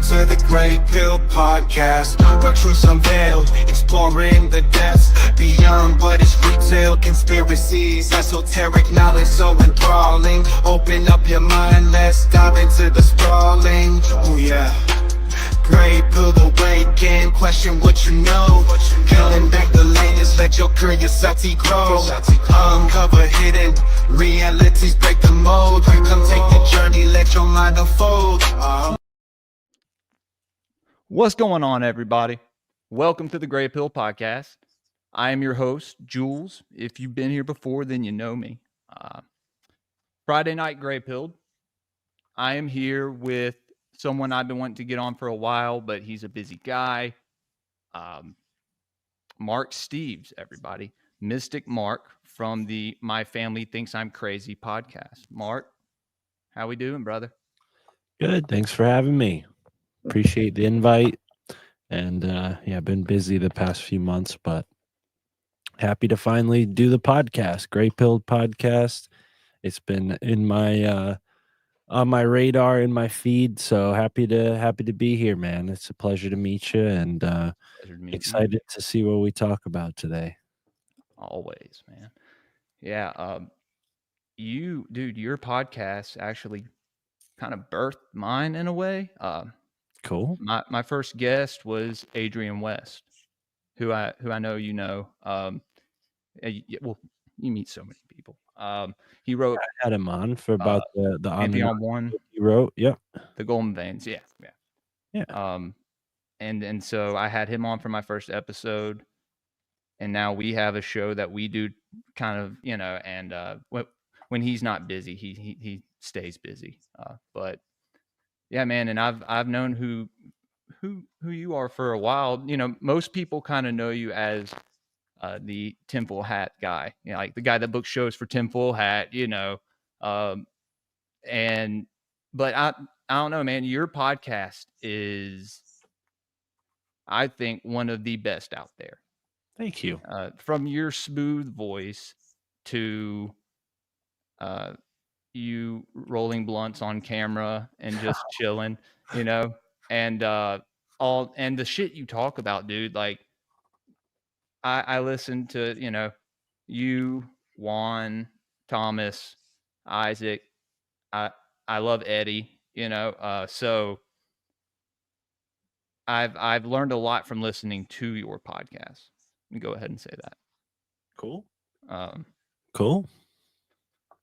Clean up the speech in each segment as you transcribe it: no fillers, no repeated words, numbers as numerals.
to the Greypill podcast, where truths unveiled, exploring the depths beyond what is retail. Conspiracies, esoteric knowledge so enthralling. Open up your mind, let's dive into the sprawling. Oh yeah. Greypill awaken, question what you know. Peeling back the layers, let your curiosity grow. Uncover hidden realities, break the mold. Come take the journey, let your mind unfold. What's going on, everybody? Welcome to the Greypill podcast. I am your host, Jules. If you've been here before, then you know me. Friday night Greypilled. I am here with someone I've been wanting to get on for a while, but he's a busy guy. Mark Steeves, everybody. Mystic Mark from the My Family Thinks I'm Crazy podcast. Mark, how we doing, brother? Good. Thanks for having me. Appreciate the invite. And yeah, I've been busy the past few months, but happy to finally do the podcast, Greypill podcast. It's been in my on my radar, in my feed. So happy to be here, man. It's a pleasure to meet you, and excited to see what we talk about today. Always, man. Yeah. Your podcast actually kind of birthed mine in a way. Cool. My first guest was Adrian West, who I know you know. Well, you meet so many people. He wrote. I had him on for about the Pantheon One. He wrote, yep. The Golden Veins, yeah. And so I had him on for my first episode, and now we have a show that we do, kind of, and when he's not busy, he stays busy. But yeah, man, and I've known who you are for a while. Most people kind of know you as the tinfoil hat guy, like the guy that books shows for tinfoil hat, but I don't know, man, your podcast is, I think, one of the best out there. Thank you. From your smooth voice to you rolling blunts on camera and just chilling, and the shit you talk about, dude. Like, I listen to, you, Juan, Thomas, Isaac. I love Eddie, so I've learned a lot from listening to your podcast. Let me go ahead and say that. Cool. Cool.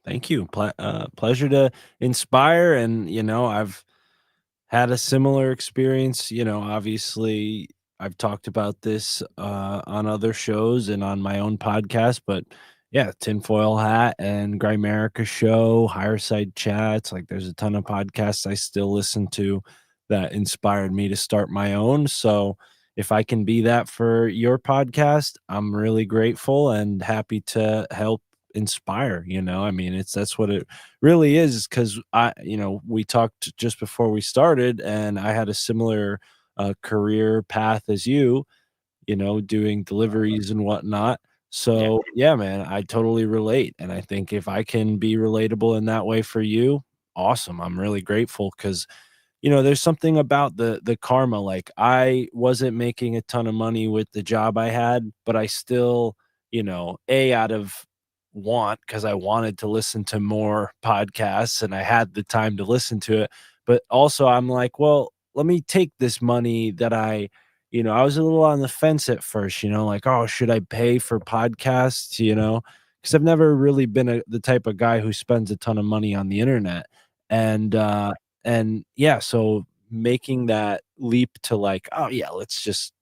Thank you. Pleasure to inspire. And, I've had a similar experience. Obviously, I've talked about this on other shows and on my own podcast, but yeah, Tinfoil Hat and Grimerica Show, Higher Side Chats. Like, there's a ton of podcasts I still listen to that inspired me to start my own. So if I can be that for your podcast, I'm really grateful and happy to help inspire. I mean, that's what it really is, because we talked just before we started, and I had a similar career path as you, doing deliveries and whatnot. So yeah, man, I totally relate. And I think if I can be relatable in that way for you, awesome. I'm really grateful, because there's something about the karma. Like, I wasn't making a ton of money with the job I had, but I still, out of want, because I wanted to listen to more podcasts and I had the time to listen to it. But also I'm like, well, let me take this money that I was a little on the fence at first, like, oh, should I pay for podcasts, because I've never really been the type of guy who spends a ton of money on the internet. And yeah, so making that leap to, like, oh yeah, let's just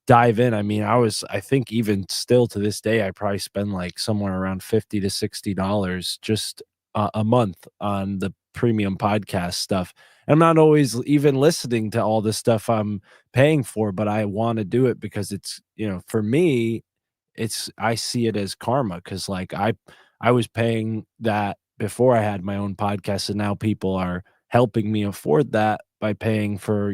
dive in. I mean, I think even still to this day, I probably spend like somewhere around $50 to $60 just a month on the premium podcast stuff. I'm not always even listening to all the stuff I'm paying for, but I want to do it because it's, for me, I see it as karma, because like I was paying that before I had my own podcast, and now people are helping me afford that by paying for,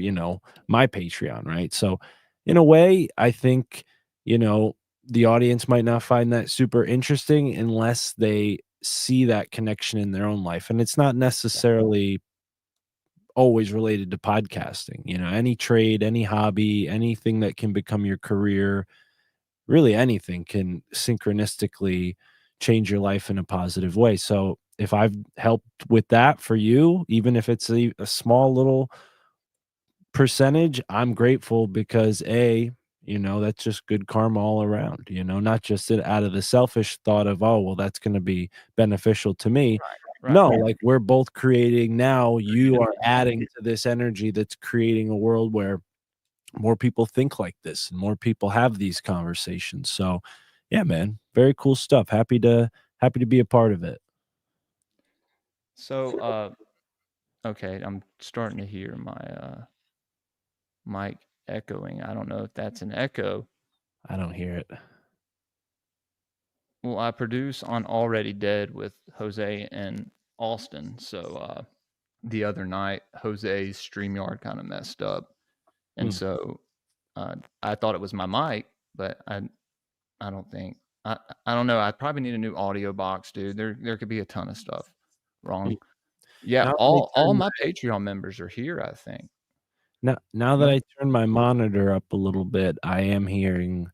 my Patreon, right? So in a way, I think, the audience might not find that super interesting unless they see that connection in their own life. And it's not necessarily always related to podcasting. You know, any trade, any hobby, anything that can become your career, really anything can synchronistically change your life in a positive way. So if I've helped with that for you, even if it's a small little percentage, I'm grateful because that's just good karma all around, not just out of the selfish thought of, oh, well, that's going to be beneficial to me. Right. No, like we're both creating now, you are adding to this energy that's creating a world where more people think like this and more people have these conversations. So, yeah, man, very cool stuff. Happy to be a part of it. So, okay, I'm starting to hear my mic echoing. I don't know if that's an echo. I don't hear it. Well, I produce on Already Dead with Jose and Austin. So the other night, Jose's StreamYard kind of messed up, and so I thought it was my mic, but I don't think I don't know. I probably need a new audio box, dude. There could be a ton of stuff wrong. Yeah, Now that I all turn my Patreon members are here, I think. now that No? I turn my monitor up a little bit, I am hearing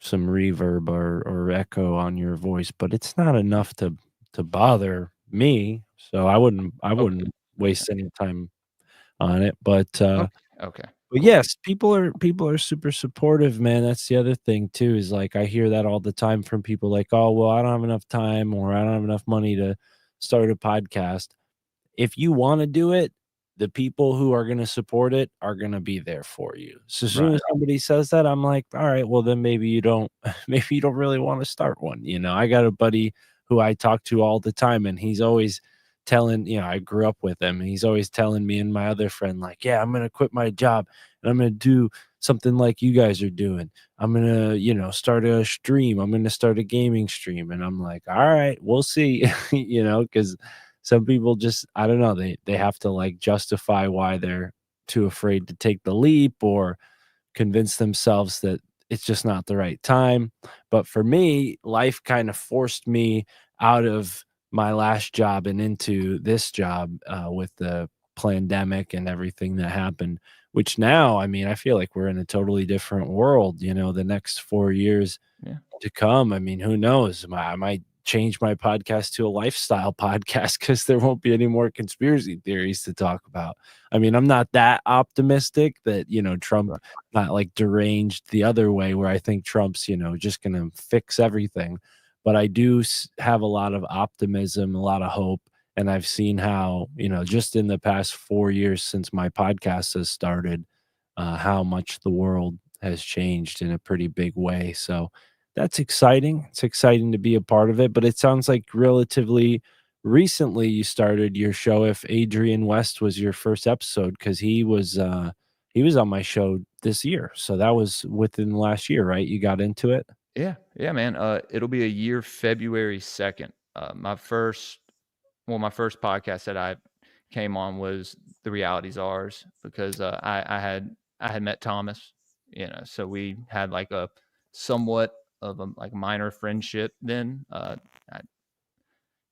some reverb or echo on your voice, but it's not enough to bother me. So I wouldn't waste any time on it. Okay. But Cool. yes, people are super supportive, man. That's the other thing too, is like I hear that all the time from people like, "Oh, well, I don't have enough time or I don't have enough money to start a podcast." If you wanna do it, the people who are gonna support it are gonna be there for you. So as soon Right. as somebody says that, I'm like, "All right, well, then maybe you don't maybe you don't really wanna start one," I got a buddy who I talk to all the time, and he's always telling I grew up with him, and he's always telling me and my other friend, like, "Yeah, I'm gonna quit my job, and I'm gonna do something like you guys are doing. I'm gonna, start a stream. I'm gonna start a gaming stream." And I'm like, "All right, we'll see," because some people just I don't know, they have to, like, justify why they're too afraid to take the leap or convince themselves that it's just not the right time. But for me, life kind of forced me out of my last job and into this job, with the pandemic and everything that happened, which now, I mean, I feel like we're in a totally different world, the next 4 years Yeah. to come. I mean, who knows? I might change my podcast to a lifestyle podcast because there won't be any more conspiracy theories to talk about. I mean, I'm not that optimistic that, Trump not like deranged the other way where I think Trump's, just going to fix everything. But I do have a lot of optimism, a lot of hope. And I've seen how, just in the past 4 years since my podcast has started, how much the world has changed in a pretty big way. So, that's exciting. It's exciting to be a part of it, but it sounds like relatively recently you started your show if Adrian West was your first episode because he was on my show this year. So that was within the last year, right? You got into it? Yeah. Yeah, man. It'll be a year February 2nd. My first podcast that I came on was The Reality's Ours because I had met Thomas, so we had like a somewhat of a like minor friendship then. I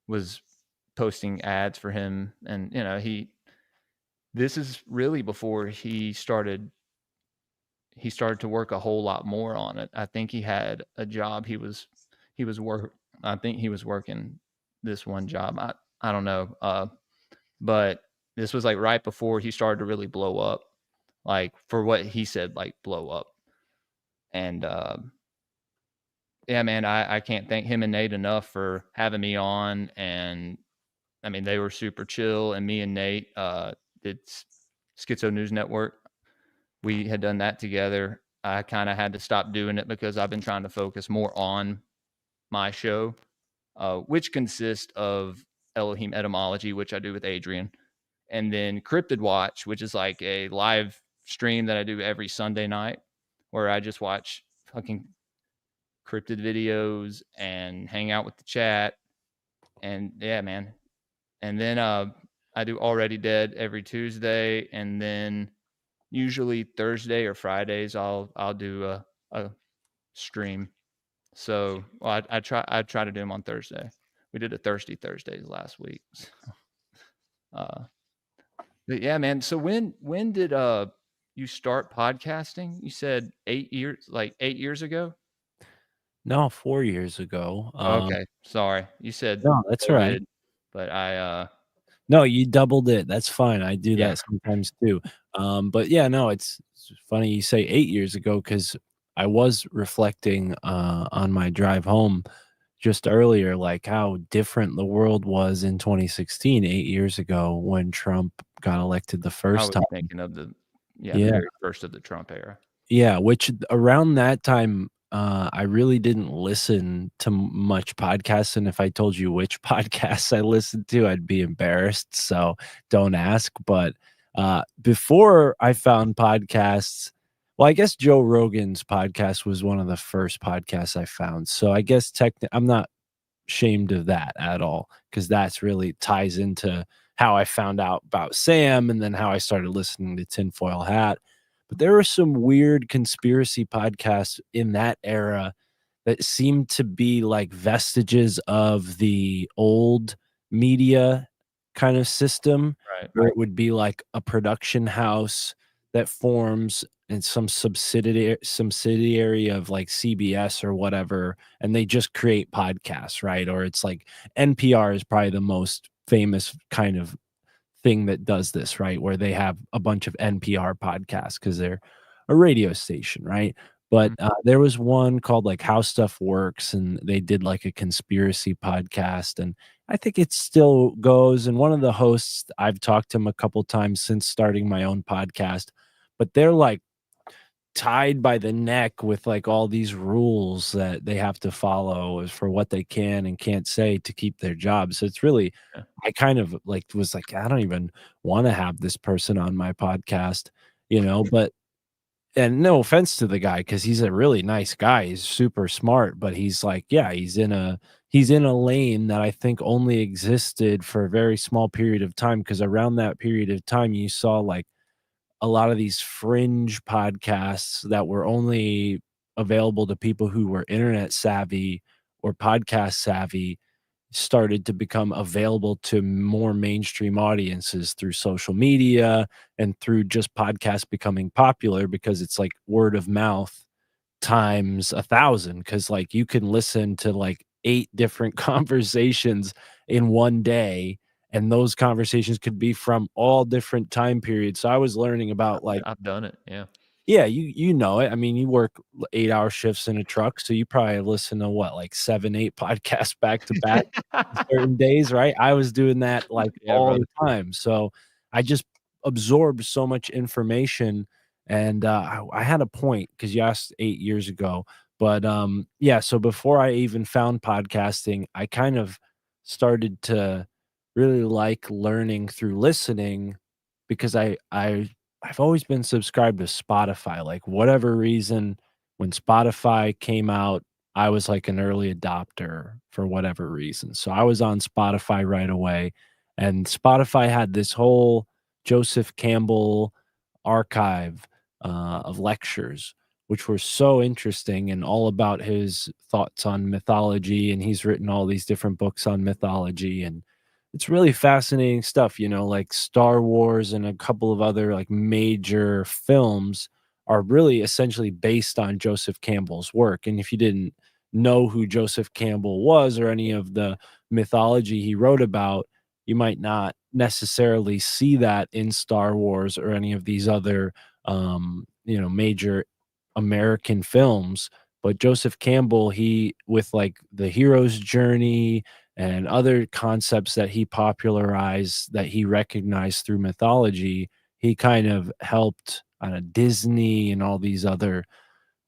was posting ads for him, and this is really before he started to work a whole lot more on it. I think he had a job. I think he was working this one job. I don't know. But this was like right before he started to really blow up. Like for what he said, like blow up. And yeah, man, I can't thank him and Nate enough for having me on. And I mean, they were super chill. And me and Nate did Schizo News Network. We had done that together. I kind of had to stop doing it because I've been trying to focus more on my show, which consists of Elohim Etymology, which I do with Adrian, and then Cryptid Watch, which is like a live stream that I do every Sunday night where I just watch fucking cryptid videos and hang out with the chat. And yeah, man. And then I do Already Dead every Tuesday, and then usually Thursday or Fridays I'll do a stream. So I try to do them on Thursday. We did a Thirsty Thursdays last week. Uh, But yeah, man. So when did you start podcasting? You said 8 years, like 8 years ago? No, 4 years ago. Okay, sorry. You said No, that's all right. COVID, but I No, you doubled it. That's fine. I do yeah. that sometimes too. But yeah, no, it's funny you say 8 years ago because I was reflecting on my drive home just earlier, like how different the world was in 2016, 8 years ago when Trump got elected the I first was time. thinking of the Yeah. very first of the Trump era. Yeah, which around that time, I really didn't listen to much podcasts, and if I told you which podcasts I listened to, I'd be embarrassed, so don't ask, but, before I found podcasts well, I guess Joe Rogan's podcast was one of the first podcasts I found, so I guess I'm not shamed of that at all because that's really ties into how I found out about Sam and then how I started listening to Tinfoil Hat. But there were some weird conspiracy podcasts in that era that seemed to be like vestiges of the old media kind of system, Right. where it would be like a production house that forms in some subsidiary of like CBS or whatever, and they just create podcasts, right? Or it's like NPR is probably the most famous kind of thing that does this, right? Where they have a bunch of NPR podcasts because they're a radio station, right? But Mhm. there was one called like How Stuff Works, and they did like a conspiracy podcast, and I think it still goes. And one of the hosts, I've talked to him a couple times since starting my own podcast, but they're like tied by the neck with like all these rules that they have to follow for what they can and can't say to keep their job. So it's really Yeah. I kind of like was like, I don't even want to have this person on my podcast, you know, but and no offense to the guy because he's a really nice guy. He's super smart, but he's like, yeah, he's in a lane that I think only existed for a very small period of time because around that period of time you saw like a lot of these fringe podcasts that were only available to people who were internet savvy or podcast savvy started to become available to more mainstream audiences through social media and through just podcasts becoming popular because it's like word of mouth times 1,000 because like you can listen to like 8 different conversations in one day, and those conversations could be from all different time periods. So I was learning about like I've done it. Yeah. yeah, you know it. I mean, you work 8-hour shifts in a truck, so you probably listen to what, like 7, 8 podcasts back to back certain days, right? I was doing that, like, Yeah, all brother. the time, so I just absorbed so much information, and, I had a point because you asked 8 years ago, but, yeah, so before I even found podcasting, I kind of started to really like learning through listening because I've always been subscribed to Spotify, like, whatever reason, when Spotify came out, I was, like, an early adopter for whatever reason, so I was on Spotify right away, and Spotify had this whole Joseph Campbell archive, of lectures, which were so interesting and all about his thoughts on mythology, and he's written all these different books on mythology, and it's really fascinating stuff, you know, like Star Wars and a couple of other like major films are really essentially based on Joseph Campbell's work. And if you didn't know who Joseph Campbell was or any of the mythology he wrote about, you might not necessarily see that in Star Wars or any of these other you know, major American films. But Joseph Campbell, he with like the hero's journey and other concepts that he popularized that he recognized through mythology, he kind of helped Disney and all these other,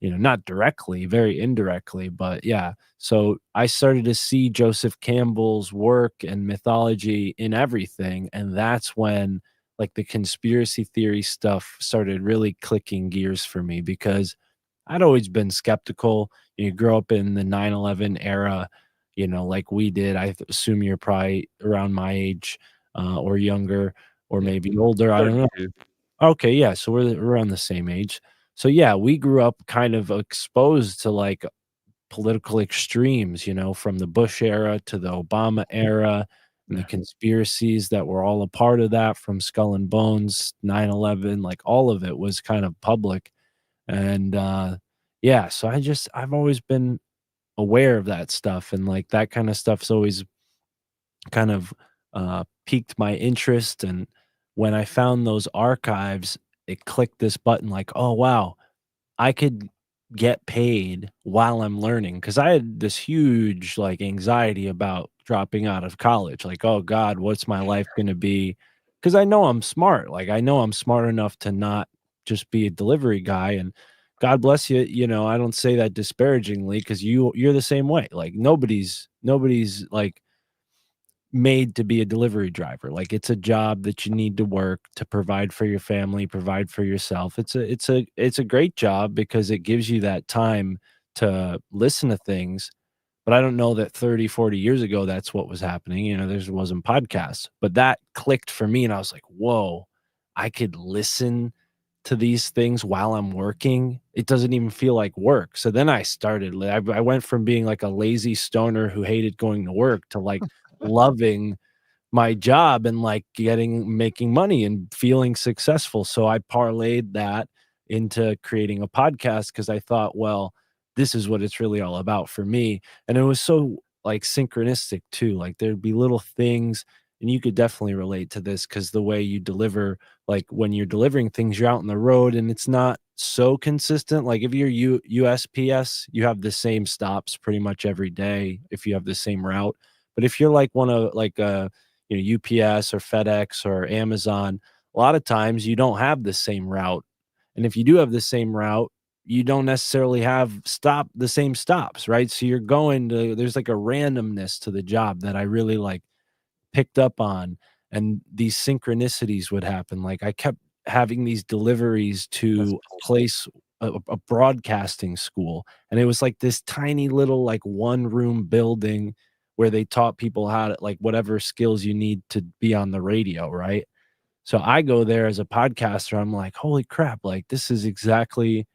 you know, not directly, very indirectly, but yeah. So I started to see Joseph Campbell's work and mythology in everything. And that's when like the conspiracy theory stuff started really clicking gears for me because I'd always been skeptical. You grow up in the 9/11 era, you know, like we did. Assume you're probably around my age or younger or Yeah. maybe older. I don't know. 32. Okay, yeah, so we're around the same age. So yeah, we grew up kind of exposed to like political extremes, you know, from the Bush era to the Obama era. and the conspiracies that were all a part of that, from Skull and Bones, 9/11, like all of it was kind of public. And yeah, so I've always been aware of that stuff, and like that kind of stuff's always kind of piqued my interest. And when I found those archives, it clicked this button like, oh wow, I could get paid while I'm learning, because I had this huge, like, anxiety about dropping out of college, like, "Oh god, what's my life gonna be?" Because I know I'm smart, like, I know I'm smart enough to not just be a delivery guy. And God bless you, I don't say that disparagingly, because you're the same way, like, nobody's, like, made to be a delivery driver. Like, it's a job that you need to work to provide for your family, provide for yourself. It's a great job because it gives you that time to listen to things. But I don't know that 30, 40 years ago that's what was happening. There wasn't podcasts. But that clicked for me, and I was like, "Whoa, I could listen to these things while I'm working. It doesn't even feel like work." So then I went from being like a lazy stoner who hated going to work to like loving my job and like making money and feeling successful. So I parlayed that into creating a podcast, because I thought, well, this is what it's really all about for me. And it was so like synchronistic too. Like there'd be little things, and you could definitely relate to this because the way you deliver, like when you're delivering things, you're out on the road and it's not so consistent. Like if you're USPS, you have the same stops pretty much every day if you have the same route. But if you're like one of like UPS or FedEx or Amazon, a lot of times you don't have the same route. And if you do have the same route, you don't necessarily have the same stops, right? So there's like a randomness to the job that I really like picked up on. And these synchronicities would happen. Like I kept having these deliveries That's to cool. a place, a broadcasting school. And it was like this tiny little, like, one room building where they taught people how to, like, whatever skills you need to be on the radio, right? So I go there as a podcaster. I'm like, holy crap, like this is exactly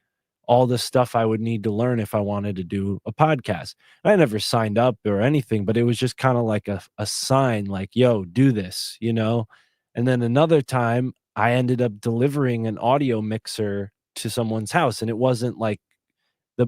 all the stuff I would need to learn if I wanted to do a podcast. I never signed up or anything, but it was just kind of like a sign, like, yo, do this. And then another time I ended up delivering an audio mixer to someone's house. And it wasn't like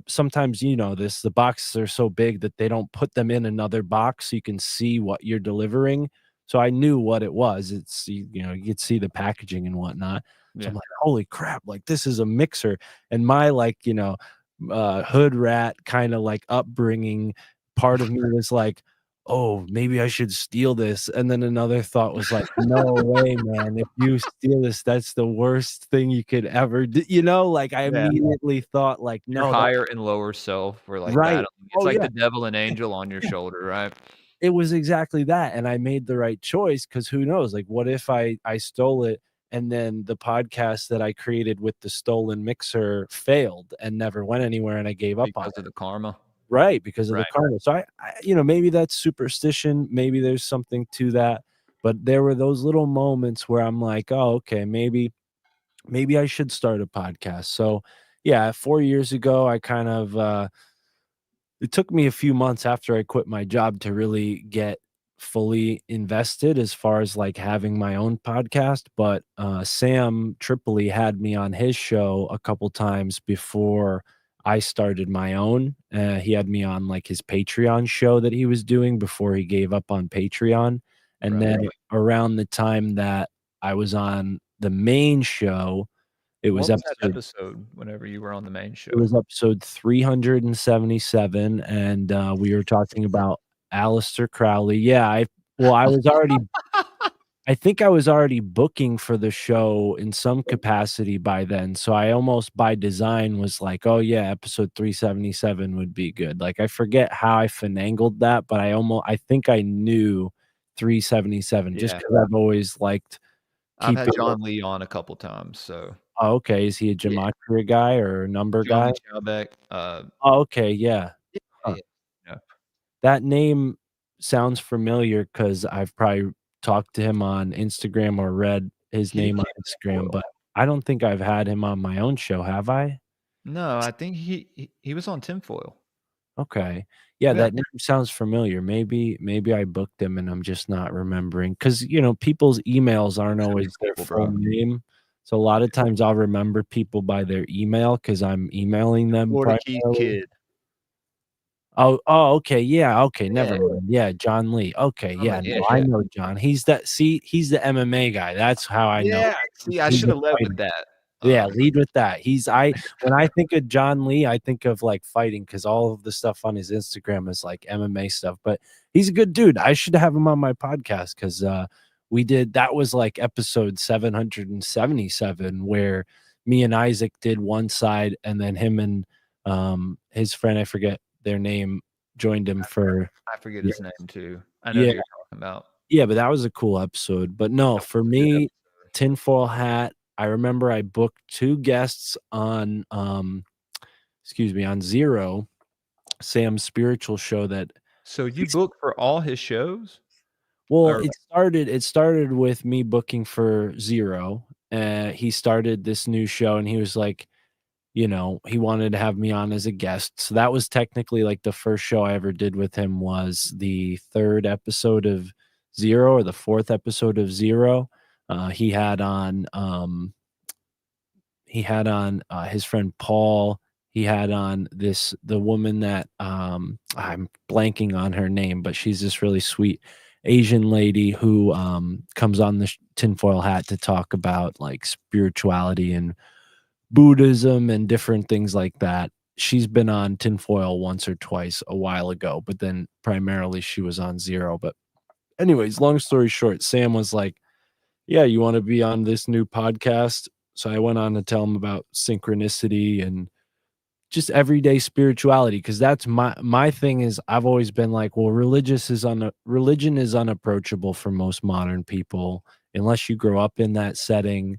sometimes the boxes are so big that they don't put them in another box so you can see what you're delivering. So I knew what it was. You could see the packaging and whatnot. So Yeah. I'm like, holy crap, like this is a mixer. And my like, hood rat kind of like upbringing, part of me was like, oh, maybe I should steal this. And then another thought was like, no way, man. If you steal this, that's the worst thing you could ever do. Like I Yeah. immediately thought like, Your no, that's higher and lower self were, like, right. battling. It's Oh like yeah. the devil and angel on your shoulder, right? It was exactly that. And I made the right choice, because who knows? Like, what if I stole it and then the podcast that I created with the stolen mixer failed and never went anywhere and I gave up on Because it. of the karma. Right, because of the Right. karma. So maybe that's superstition, maybe there's something to that, but there were those little moments where I'm like, "Oh, okay, maybe I should start a podcast." So, yeah, 4 years ago, I kind of, it took me a few months after I quit my job to really get fully invested as far as like having my own podcast. But Sam Tripoli had me on his show a couple times before I started my own. He had me on like his Patreon show that he was doing before he gave up on Patreon. And Right. then around the time that I was on the main show, it was What was that episode episode whenever you were on the main it show? was episode 377, and, we were talking about Aleister Crowley. Yeah, I was already I think I was already booking for the show in some capacity by then, so I almost by design was like, "Oh, yeah, episode 377 would be good." Like, I forget how I finagled that, but I think I knew 377 just Yeah. because 'cause I've always liked I've had keeping it. John Lee on a couple times, so Oh, okay. Is he a yeah. gematria guy or a number John guy? Lee Chaubeck, Oh, okay, yeah. yeah, Huh. yeah, yeah. That name sounds familiar because 'cause I've probably talked to him on Instagram or read his He name on became Instagram, foil. but I don't think I've had him on my own show, have I? No, I think he was on tinfoil. Okay. Yeah, that name sounds familiar. Maybe I booked him and I'm just not remembering. Because people's emails aren't always their Cool, full bro. name. So a lot of times I'll remember people by their email because I'm emailing them Florida Keith primarily. Kid. Oh, okay, yeah, okay, Yeah. never mind. Yeah, John Lee. Okay, yeah, no, I Yeah. know John. He's the MMA guy. That's how I know. Yeah. See, I He's should a have led fighter. with that. Yeah, lead with that. When I think of John Lee, I think of like fighting because all of the stuff on his Instagram is like MMA stuff. But he's a good dude. I should have him on my podcast because that was like episode 777 where me and Isaac did one side and then him and his friend, I forget their name, joined him for I forget his name too. I know who yeah, you're talking about. yeah, but that was a cool episode. But no, for me, tinfoil hat. I remember I booked 2 guests on on Zero, Sam's spiritual show that So you book for all his shows? well, Or it started with me booking for Zero. He started this new show and he was like, he wanted to have me on as a guest. So that was technically like the first show I ever did with him was the 3rd episode of Zero or the 4th episode of Zero. He had on his friend Paul. He had on the woman that I'm blanking on her name, but she's this really sweet Asian lady who comes on the tinfoil hat to talk about like spirituality and Buddhism and different things like that. She's been on tinfoil once or twice a while ago, but then primarily she was on Zero. But anyways, long story short, Sam was like, yeah, you want to be on this new podcast? So I went on to tell him about synchronicity and just everyday spirituality because that's my thing is I've always been like, well, religion is unapproachable for most modern people unless you grow up in that setting,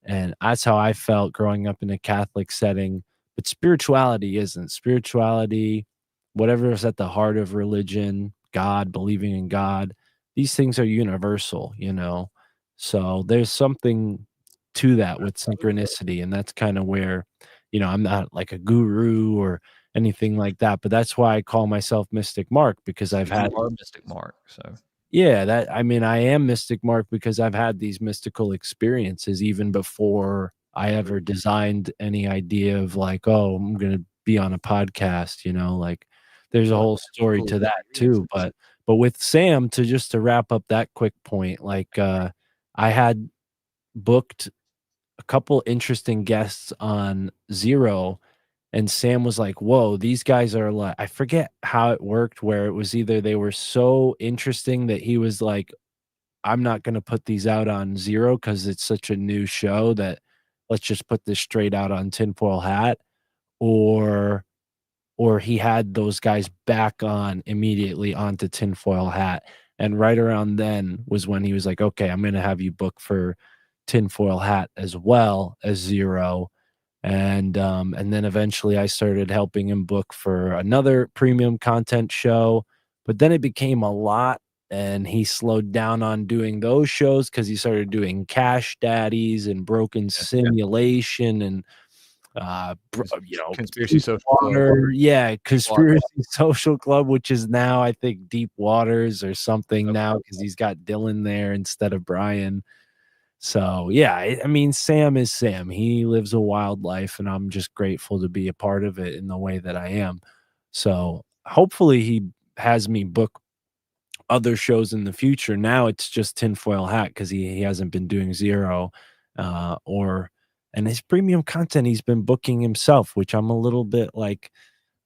and that's how I felt growing up in a Catholic setting. But spirituality isn't. Spirituality, whatever is at the heart of religion, God, believing in God, these things are universal. So there's something to that with synchronicity. And that's kind of where, I'm not like a guru or anything like that. But that's why I call myself Mystic Mark because I've had Mystic Mark. So yeah, I am Mystic Mark because I've had these mystical experiences even before I ever designed any idea of like, oh, I'm gonna be on a podcast, like there's a whole story to that too. But with Sam, to wrap up that quick point, like I had booked a couple interesting guests on Zero. And Sam was like, whoa, these guys are like, I forget how it worked, where it was either they were so interesting that he was like, I'm not going to put these out on Zero because it's such a new show that let's just put this straight out on Tinfoil Hat. Or he had those guys back on immediately onto Tinfoil Hat. And right around then was when he was like, okay, I'm going to have you book for Tinfoil Hat as well as Zero. And then eventually I started helping him book for another premium content show, but then it became a lot and he slowed down on doing those shows because he started doing Cash Daddies and Broken Simulation and Conspiracy Deep Social Water, Club. yeah, Conspiracy Social Club, which is now I think Deep Waters or something now because he's got Dylan there instead of Brian. So yeah, I mean, Sam is Sam. He lives a wild life, and I'm just grateful to be a part of it in the way that I am. So hopefully he has me book other shows in the future. Now it's just tinfoil hat because he hasn't been doing Zero, and his premium content he's been booking himself, which I'm a little bit like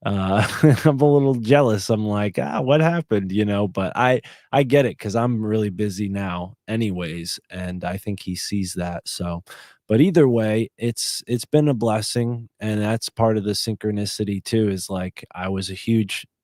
I'm a little jealous. I'm like, what happened? But I get it because I'm really busy now anyways, and I think he sees that. So, but either way, it's been a blessing, and that's part of the synchronicity too, is like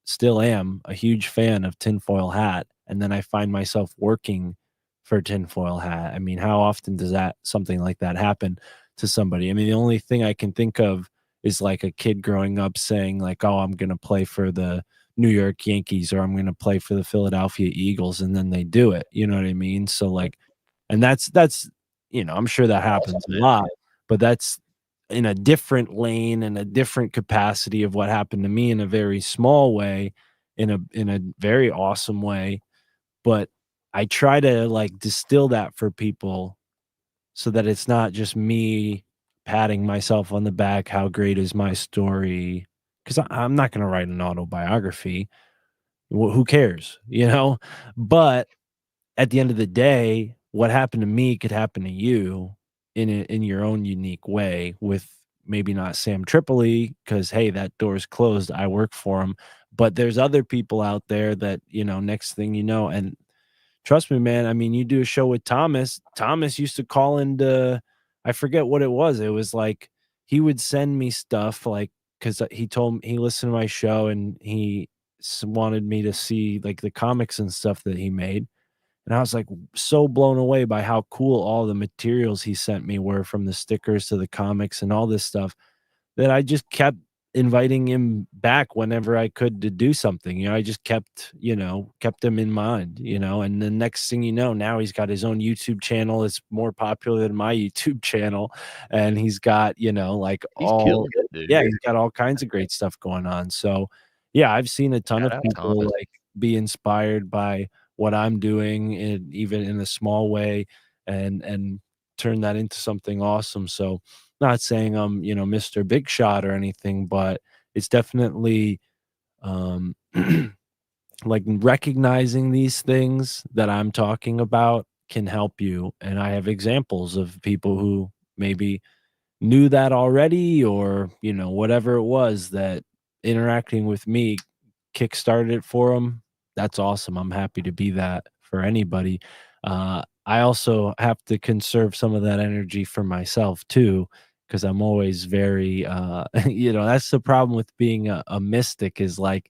still am a huge fan of Tinfoil Hat, and then I find myself working for Tinfoil Hat. I mean, how often does something like that happen to somebody? I mean, the only thing I can think of is like a kid growing up saying like, oh, I'm going to play for the New York Yankees or I'm going to play for the Philadelphia Eagles. And then they do it. You know what I mean? So like, and that's, I'm sure that happens a lot, but that's in a different lane and a different capacity of what happened to me in a very small way, in a very awesome way. But I try to like distill that for people so that it's not just me patting myself on the back. How great is my story? Because I'm not going to write an autobiography. Who cares, you know? But at the end of the day, what happened to me could happen to you in your own unique way with maybe not Sam Tripoli because hey, that door's closed. I work for him. But there's other people out there that, you know, next thing you know, and trust me, man. I mean, you do a show with Thomas. Thomas used to call into, I forget what it was. It was like he would send me stuff like because he told me he listened to my show and he wanted me to see like the comics and stuff that he made. And I was like so blown away by how cool all the materials he sent me were, from the stickers to the comics and all this stuff, that I just kept inviting him back whenever I could to do something. You know, I just kept, you know, kept him in mind, you know, and the next thing you know, now he's got his own YouTube channel. It's more popular than my YouTube channel. And he's got, you know, like He's all, killing it, dude. yeah, he's got all kinds of great stuff going on. So, yeah, I've seen a ton Shout of out people Thomas. like be inspired by what I'm doing, even in a small way, and turn that into something awesome. So, not saying I'm, you know, Mr. Big Shot or anything, but it's definitely um like recognizing these things that I'm talking about can help you. And I have examples of people who maybe knew that already, or, you know, whatever it was that interacting with me kickstarted it for them. That's awesome. I'm happy to be that for anybody. I also have to conserve some of that energy for myself too, because I'm always very, you know, that's the problem with being a mystic is like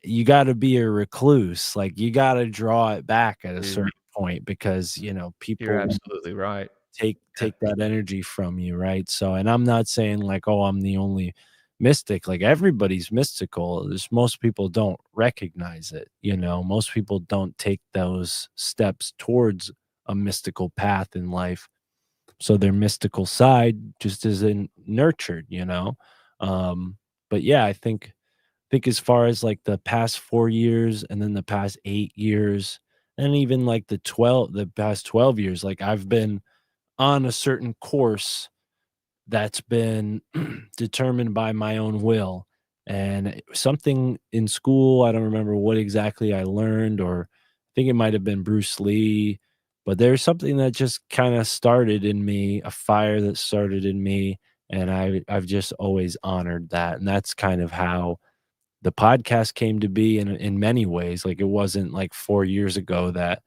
you got to be a recluse. Like you got to draw it back at a Dude, certain point because, you know, you're people absolutely right. Yeah. take that energy from you, right? So, and I'm not saying like, oh, I'm the only mystic. Like everybody's mystical. There's most people don't recognize it, you know. Most people don't take those steps towards a mystical path in life. So their mystical side just isn't nurtured, you know. But yeah, I think as far as like the past 4 years and then the past 8 years, and even like the past 12 years, like I've been on a certain course that's been determined by my own will. And something in school, I don't remember what exactly I learned, or I think it might have been Bruce Lee, but there's something that just kind of started in me, a fire that started in me. And I've just always honored that. And that's kind of how the podcast came to be in many ways. Like it wasn't like 4 years ago that,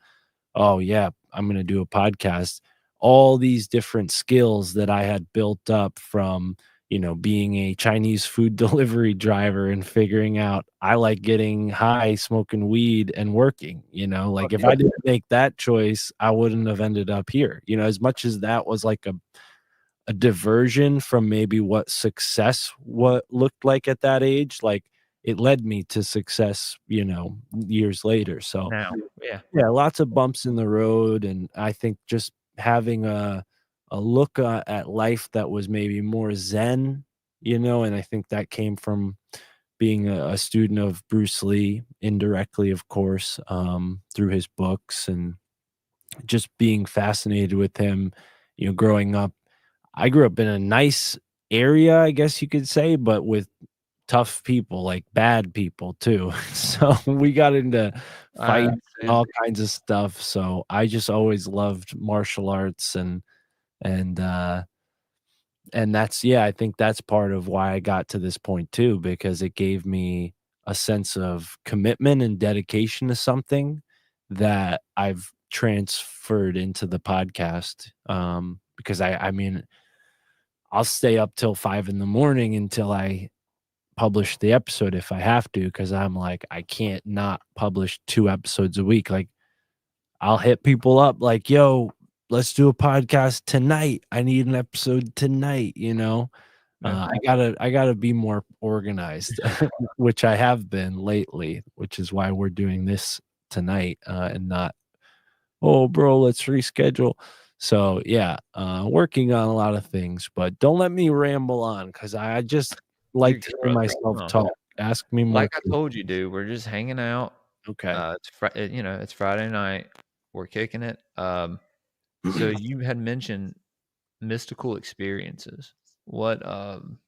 oh yeah, I'm gonna do a podcast. All these different skills that I had built up from, you know, being a Chinese food delivery driver and figuring out I like getting high, smoking weed and working, you know, like if I didn't make that choice, I wouldn't have ended up here. You know, as much as that was like a diversion from maybe what success what looked like at that age, like it led me to success, you know, years later. So Now, yeah. yeah, lots of bumps in the road, and I think just having a look at life that was maybe more zen, you know, and I think that came from being a student of Bruce Lee indirectly, of course, through his books and just being fascinated with him, you know, growing up. I grew up in a nice area, I guess you could say, but with tough people, like bad people too. So we got into I fights and understand. all kinds of stuff. So I just always loved martial arts and uh and that's, yeah, I think that's part of why I got to this point too, because it gave me a sense of commitment and dedication to something that I've transferred into the podcast. Because I mean, I'll stay up till 5 in the morning until I publish the episode if I have to, because I'm like, I can't not publish 2 episodes a week. Like, I'll hit people up like, "Yo, let's do a podcast tonight. I need an episode tonight," you know? Yeah. I gotta be more organized, which I have been lately, which is why we're doing this tonight, and not, "Oh, bro, let's reschedule." So yeah, working on a lot of things, but don't let me ramble on because I just You're like to good, hear brother. myself No. talk. Ask me more Like I questions. told you, dude, we're just hanging out. Okay. It's Friday night. We're kicking it. So you had mentioned mystical experiences. What um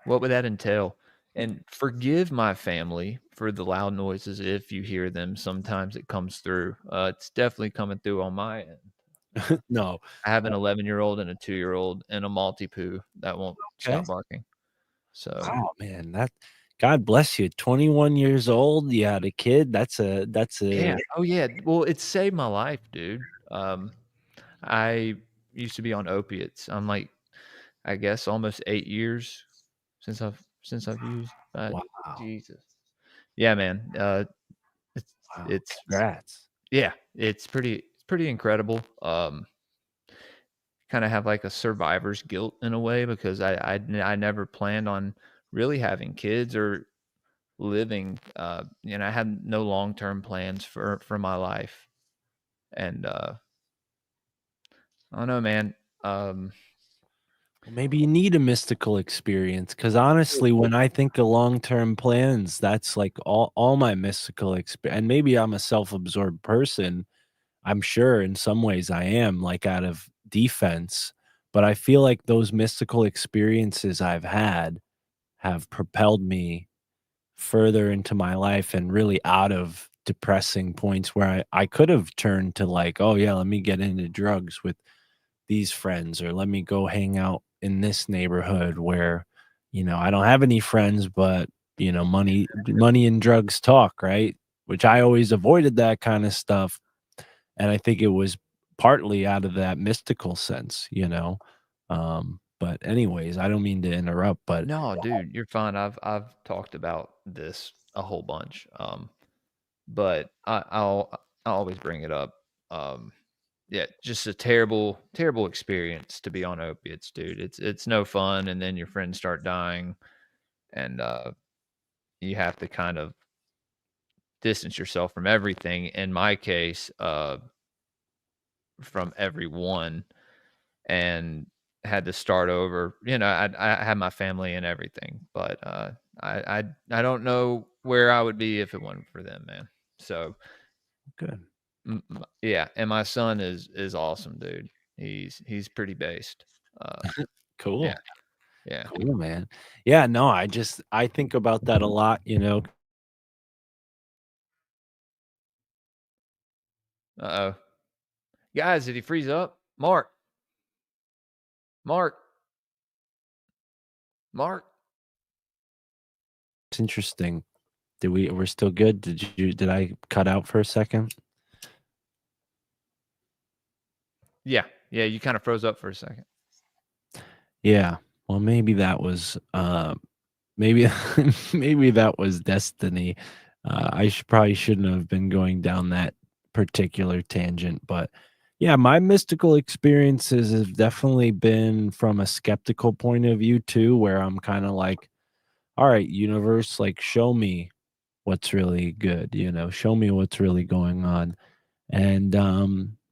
what would that entail? And forgive my family for the loud noises if you hear them. Sometimes it comes through. It's definitely coming through on my end. No. I have an 11-year-old and a 2-year-old and a Maltipoo that won't Okay. stop barking. So Wow, man, that God bless you. 21 years old, you had a kid. That's a yeah. Oh yeah. Well, it saved my life, dude. I used to be on opiates. I'm like, I guess almost 8 years since I've used. wow. Jesus. Yeah, man. It's Wow. it's Congrats. yeah. It's pretty incredible. Kind of have like a survivor's guilt in a way because I never planned on really having kids or living. I had no long term plans for my life, and I don't know, man. Um, Well, maybe you need a mystical experience because honestly, when I think of long-term plans, that's like all my mystical experience. And maybe I'm a self-absorbed person. I'm sure in some ways I am, like out of defense, but I feel like those mystical experiences I've had have propelled me further into my life and really out of depressing points where I could have turned to like, oh yeah, let me get into drugs with these friends or let me go hang out in this neighborhood where, I don't have any friends, but money and drugs talk, right? Which I always avoided that kind of stuff. And I think it was partly out of that mystical sense. But anyways, I don't mean to interrupt, but no, dude, you're fine. I've talked about this a whole bunch. But I'll always bring it up. Um, yeah, just a terrible, terrible experience to be on opiates, dude. It's no fun, and then your friends start dying, and you have to kind of distance yourself from everything. In my case, from everyone, and had to start over. I had my family and everything, but I don't know where I would be if it wasn't for them, man. So good. yeah, and my son is awesome, dude. He's pretty based. Uh, Cool. yeah, yeah. Cool, man. Yeah, no, I think about that a lot. Uh-oh. Guys, did he freeze up? Mark, Mark. It's interesting. We're still good? Did I cut out for a second? Yeah, yeah. You kind of froze up for a second. Yeah. Well, maybe that was maybe maybe that was destiny. I probably shouldn't have been going down that particular tangent, but yeah, my mystical experiences have definitely been from a skeptical point of view too, where I'm kind of like, all right, universe, like show me what's really good, show me what's really going on. And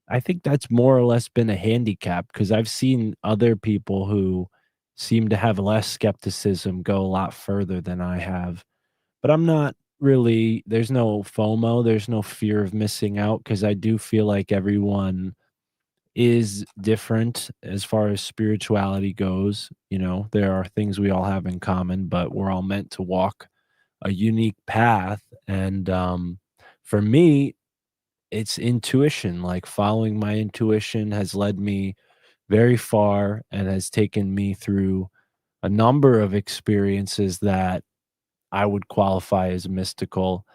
I think that's more or less been a handicap because I've seen other people who seem to have less skepticism go a lot further than I have. But I'm not really, there's no FOMO, there's no fear of missing out because I do feel like everyone is different as far as spirituality goes. There are things we all have in common, but we're all meant to walk a unique path. And for me, it's intuition. Like following my intuition has led me very far and has taken me through a number of experiences that I would qualify as mystical.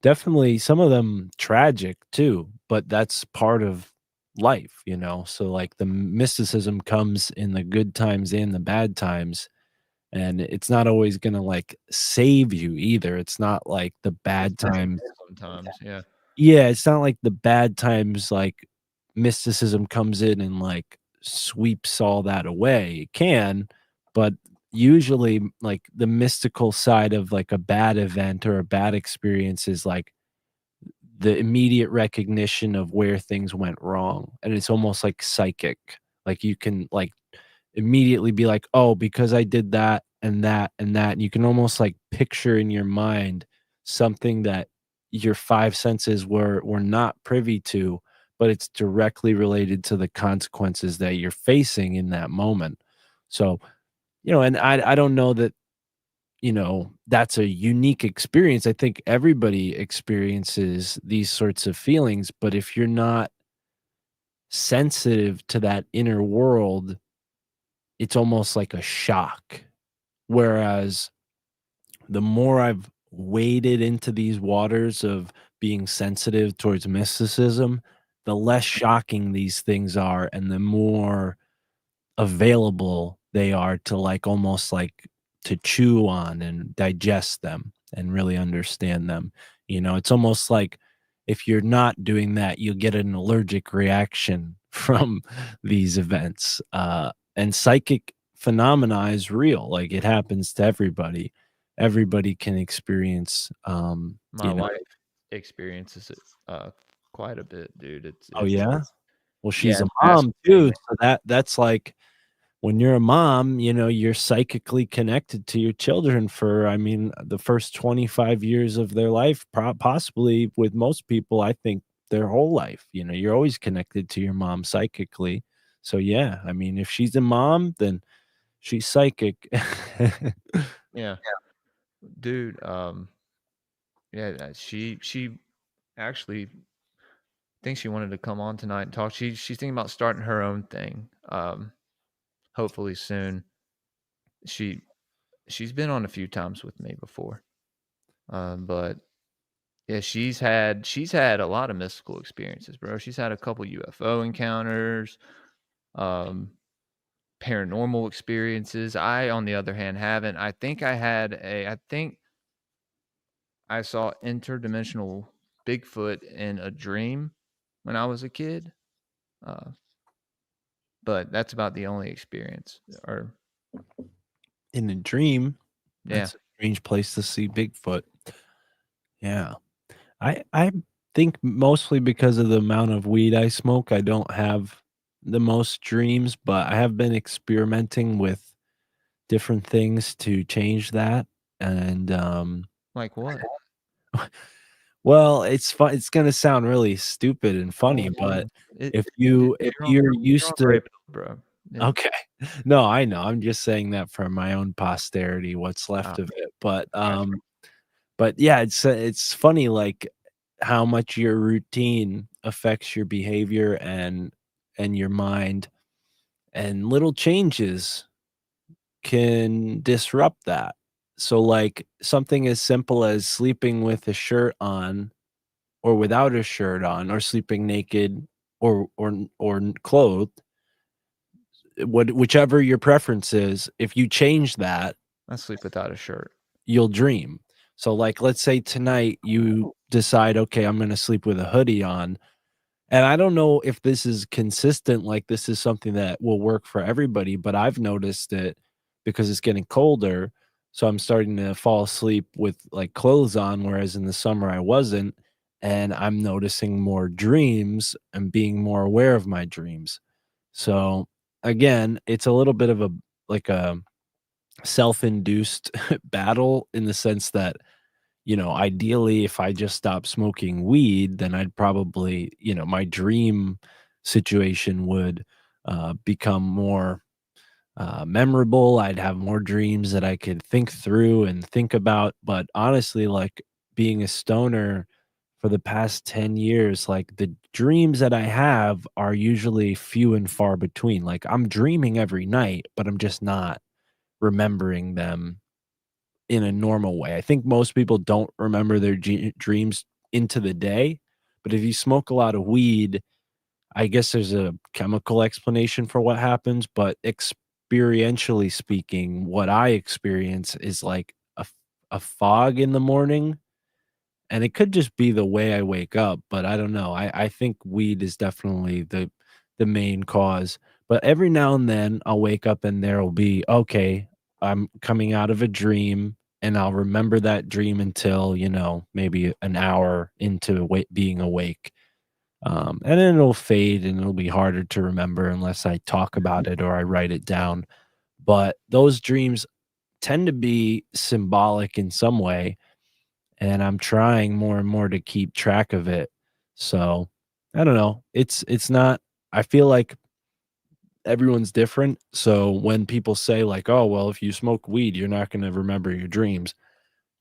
Definitely some of them tragic too, but that's part of life. So like the mysticism comes in the good times and the bad times, and it's not always going to like save you either. It's not like the It's bad times. sometimes, yeah. Yeah, it's not like the bad times, like, mysticism comes in and, like, sweeps all that away. It can, but usually, like, the mystical side of, like, a bad event or a bad experience is, like, the immediate recognition of where things went wrong, and it's almost like psychic. Like you can like immediately be like, oh, because I did that and that and that, and you can almost like picture in your mind something that your five senses were not privy to, but it's directly related to the consequences that you're facing in that moment. So, and I don't know that, that's a unique experience. I think everybody experiences these sorts of feelings, but if you're not sensitive to that inner world, it's almost like a shock. Whereas the more I've waded into these waters of being sensitive towards mysticism, the less shocking these things are and the more available they are to like almost like to chew on and digest them and really understand them. It's almost like if you're not doing that, you'll get an allergic reaction from these events. And psychic phenomena is real. Like it happens to everybody. Everybody can experience, My wife experiences it quite a bit, dude. Oh It's yeah. Well, yeah, she's a it's mom too, fascinating. so that's like when you're a mom, you're psychically connected to your children for, I mean, the first 25 years of their life, possibly with most people, I think their whole life. You're always connected to your mom psychically. So, yeah, I mean, if she's a mom, then she's psychic. Yeah, dude. Yeah, she actually thinks she wanted to come on tonight and talk. She's thinking about starting her own thing. Hopefully soon. She's been on a few times with me before. But yeah, she's had a lot of mystical experiences, bro. She's had a couple UFO encounters, um, paranormal experiences. I, on the other hand, haven't. I think I saw interdimensional Bigfoot in a dream when I was a kid. Uh, but that's about the only experience. Or In a dream, yeah, that's a strange place to see Bigfoot. Yeah. I think mostly because of the amount of weed I smoke, I don't have the most dreams, but I have been experimenting with different things to change that. And like what? well, it's fun. It's gonna sound really stupid and funny, Oh, but it, if dude, you're you're on used to Greypill, bro. okay. No, I know. I'm just saying that for my own posterity, what's Uh, left of it. But gotcha. yeah, it's funny like how much your routine affects your behavior and your mind, and little changes can disrupt that. So like something as simple as sleeping with a shirt on or without a shirt on or sleeping naked or clothed, whichever your preference is, if you change that, I sleep without a shirt. you'll dream. So like let's say tonight you decide, okay, I'm going to sleep with a hoodie on. And I don't know if this is consistent, like this is something that will work for everybody, but I've noticed it because it's getting colder. So I'm starting to fall asleep with like clothes on, whereas in the summer I wasn't. And I'm noticing more dreams and being more aware of my dreams. So again, it's a little bit of a like a self-induced battle in the sense that ideally, if I just stopped smoking weed, then I'd probably, my dream situation would become more memorable. I'd have more dreams that I could think through and think about. But honestly, like being a stoner for the past 10 years, like the dreams that I have are usually few and far between. Like I'm dreaming every night, but I'm just not remembering them in a normal way. I think most people don't remember their dreams into the day, but if you smoke a lot of weed, I guess there's a chemical explanation for what happens, but experientially speaking, what I experience is like a fog in the morning, and it could just be the way I wake up, but I don't know. I think weed is definitely the main cause. But every now and then I'll wake up and there'll be, okay, I'm coming out of a dream and I'll remember that dream until, maybe an hour into being awake. And then it'll fade and it'll be harder to remember unless I talk about it or I write it down. But those dreams tend to be symbolic in some way, and I'm trying more and more to keep track of it. So, I don't know. It's not I feel like everyone's different. So when people say like, "Oh, well, if you smoke weed, you're not going to remember your dreams."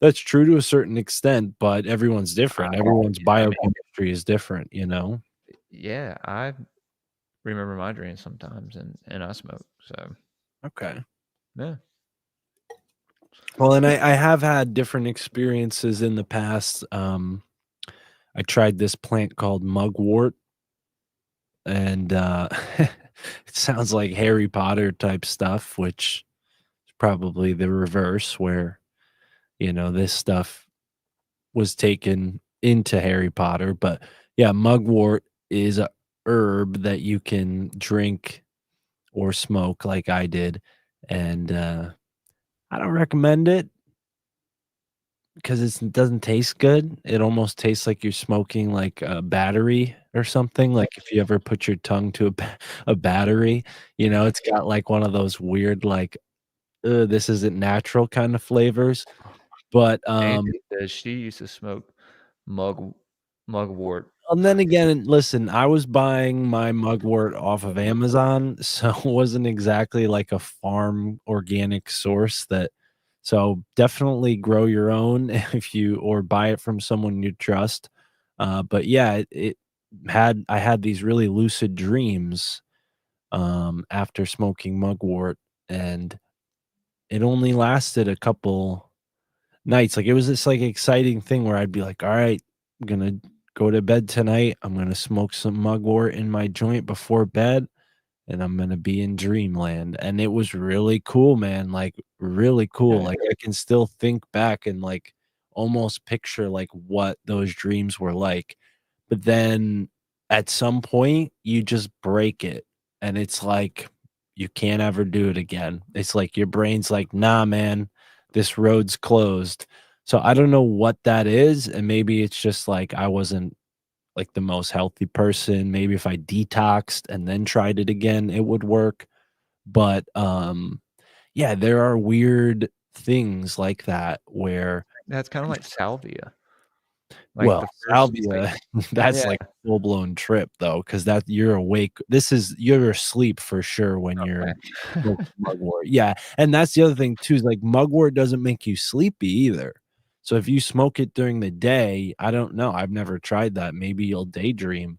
That's true to a certain extent, but everyone's different. Everyone's I mean, biochemistry is different. yeah, I remember my dreams sometimes, and I smoke. So Okay. yeah, Well, and I have had different experiences in the past. I tried this plant called mugwort, and it sounds like Harry Potter type stuff, which is probably the reverse, where this stuff was taken into Harry Potter. But yeah, mugwort is a herb that you can drink or smoke like I did, and I don't recommend it because it doesn't taste good. It almost tastes like you're smoking like a battery or something. Like if you ever put your tongue to a battery, it's got like one of those weird like this isn't natural kind of flavors. But Angie says she used to smoke mug mugwort. and then again, listen, I was buying my mugwort off of Amazon, so it wasn't exactly like a farm organic source so definitely grow your own if you or buy it from someone you trust. But yeah, I had these really lucid dreams after smoking mugwort, and it only lasted a couple nights. Like, it was this, like, exciting thing where I'd be like, "Alright, I'm gonna go to bed tonight. I'm gonna smoke some mugwort in my joint before bed, and I'm gonna be in dreamland," and it was really cool, man, like, really cool. Yeah, Like, I can still think back and, like, almost picture, like, what those dreams were like. But then at some point, you just break it, and it's like, you can't ever do it again. It's like your brain's like, "Nah, man, this road's closed." So I don't know what that is, and maybe it's just like I wasn't, like, the most healthy person. Maybe if I detoxed and then tried it again, it would work. But, yeah, there are weird things like that where that's kind of like salvia. Like well, the first, like salvia, that's yeah, like a full-blown trip though, because that you're awake. You're asleep for sure when you're okay. smoking mugwort. Yeah, and that's the other thing too, is like mugwort doesn't make you sleepy either. So if you smoke it during the day, I don't know, I've never tried that. Maybe you'll daydream,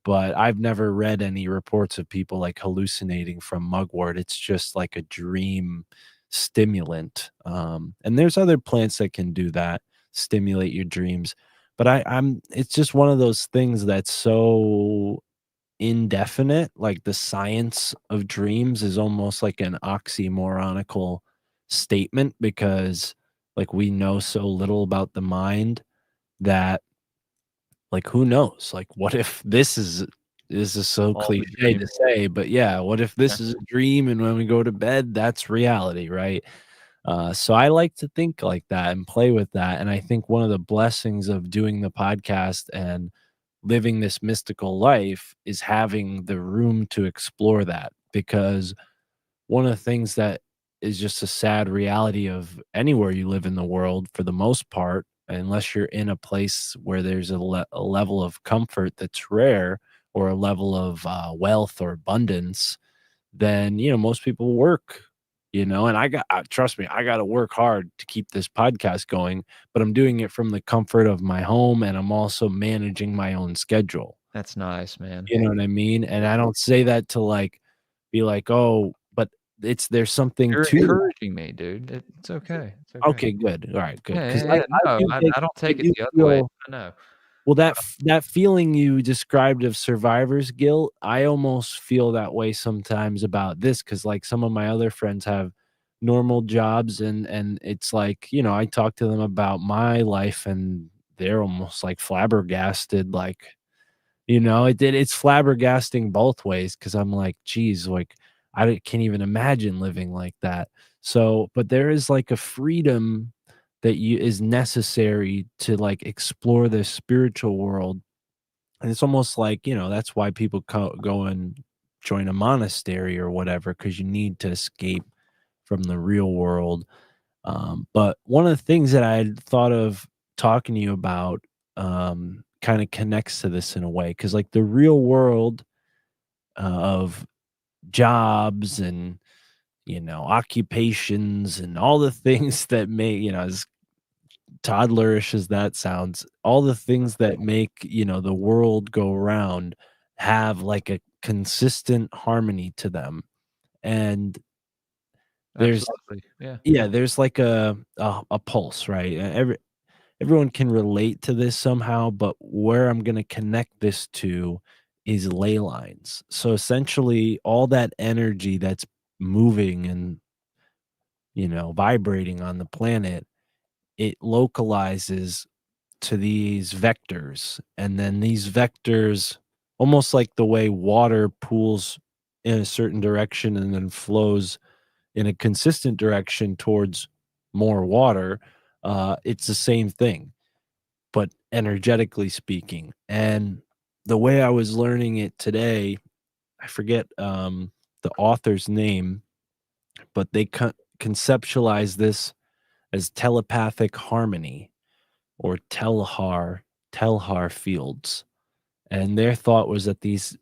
but I've never read any reports of people, like, hallucinating from mugwort. It's just like a dream stimulant, and there's other plants that can do that, stimulate your dreams. But I'm it's just one of those things that's so indefinite, like, the science of dreams is almost like an oxymoronical statement because, like, we know so little about the mind that, like, who knows? Like, what if this is so All the cliche to dream. say, but yeah, what if Yeah, this is a dream and when we go to bed, that's reality, right? So I like to think like that and play with that. And I think one of the blessings of doing the podcast and living this mystical life is having the room to explore that. Because one of the things that is just a sad reality of anywhere you live in the world, for the most part, unless you're in a place where there's a level of comfort that's rare or a level of wealth or abundance, then most people work, and trust me, I got to work hard to keep this podcast going, but I'm doing it from the comfort of my home, and I'm also managing my own schedule. that's nice, man. You know what I mean? And I don't say that to like be like, oh, but there's something You're to that. encouraging me, dude. It's okay. It's okay. Okay, good. All right, good. Yeah, Because yeah, yeah. No, I don't I take it do the other way. feel. I know. Well, that feeling you described of survivor's guilt, I almost feel that way sometimes about this, because like, some of my other friends have normal jobs, and it's like, I talk to them about my life, and they're almost, like, flabbergasted, like, it's flabbergasting both ways, because 'cause I'm like, "Geez," like, can't even imagine living like that. So but there is, like, a freedom that is necessary to like explore the spiritual world. And it's almost like, that's why people go and join a monastery or whatever, because you need to escape from the real world. But one of the things that I had thought of talking to you about kind of connects to this in a way, because like the real world of jobs and occupations and all the things that may, as toddlerish as that sounds, all the things that make, the world go round have like a consistent harmony to them. And there's Absolutely. Yeah. there's like a pulse, right? Everyone can relate to this somehow, but where I'm going to connect this to is ley lines. So essentially all that energy that's moving and vibrating on the planet, it localizes to these vectors, and then these vectors, almost like the way water pools in a certain direction and then flows in a consistent direction towards more water, it's the same thing, but energetically speaking. And the way I was learning it today, I forget the author's name, but they conceptualize this as telepathic harmony, or telhar fields. And their thought was that these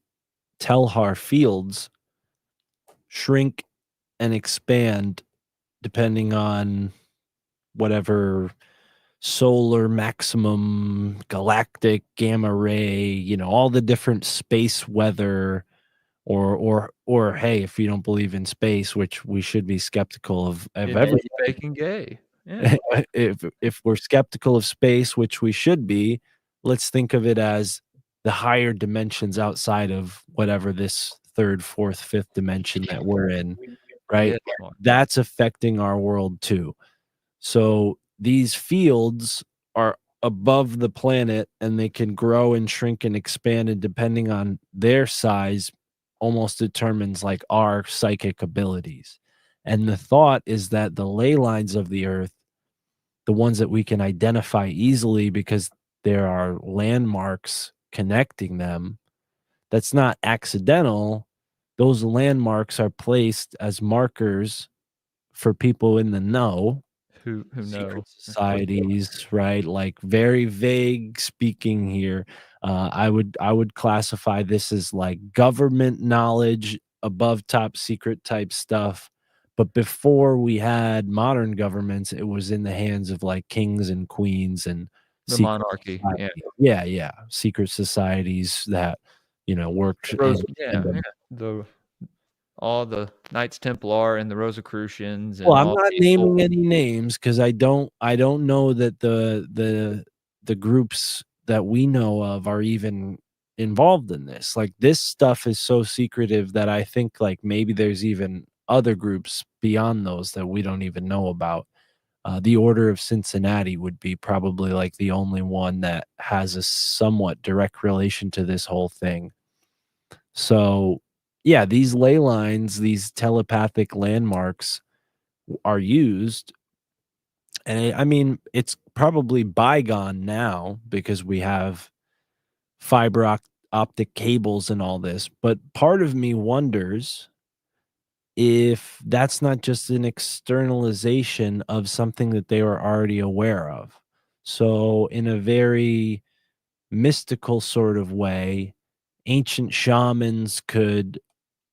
telhar fields shrink and expand depending on whatever solar maximum, galactic, gamma ray, all the different space weather, or hey, if you don't believe in space, which we should be skeptical of It may everything. be bacon gay. Yeah. If we're skeptical of space, which we should be, let's think of it as the higher dimensions outside of whatever this third, fourth, fifth dimension that we're in, right? Yeah, smart. That's affecting our world too. So these fields are above the planet, and they can grow and shrink and expand, and depending on their size almost determines like our psychic abilities. And the thought is that the ley lines of the earth, the ones that we can identify easily because there are landmarks connecting them, that's not accidental. Those landmarks are placed as markers for people in the know, Who know? secret societies, right? Like very vague speaking here. I would classify this as like government knowledge, above top secret type stuff. But before we had modern governments, it was in the hands of like kings and queens and The secret monarchy. Yeah. society. Yeah, secret societies that worked The in yeah. tandem. All the Knights Templar and the Rosicrucians Well, and I'm all not the people. naming any names because I don't know that the groups that we know of are even involved in this. Like this stuff is so secretive that I think like maybe there's even other groups beyond those that we don't even know about. The Order of Cincinnati would be probably like the only one that has a somewhat direct relation to this whole thing. So, yeah, these ley lines, these telepathic landmarks are used. And I mean, it's probably bygone now because we have optic cables and all this. But part of me wonders if that's not just an externalization of something that they were already aware of. So, in a very mystical sort of way, ancient shamans could,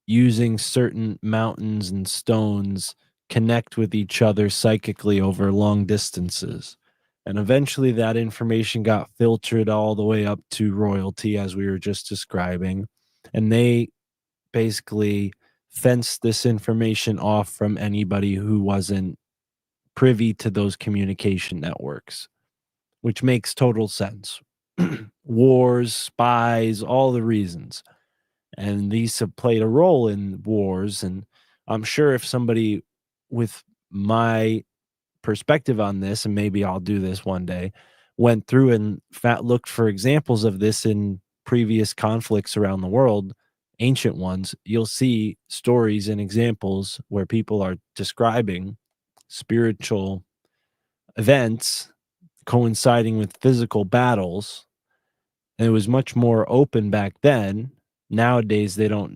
using certain mountains and stones, connect with each other psychically over long distances. And eventually that information got filtered all the way up to royalty, as we were just describing. And they basically fenced this information off from anybody who wasn't privy to those communication networks, which makes total sense. Wars, spies, all the reasons. And these have played a role in wars. And I'm sure if somebody with my perspective on this, and maybe I'll do this one day, went through and looked for examples of this in previous conflicts around the world, ancient ones, you'll see stories and examples where people are describing spiritual events coinciding with physical battles, and it was much more open back then. Nowadays, they don't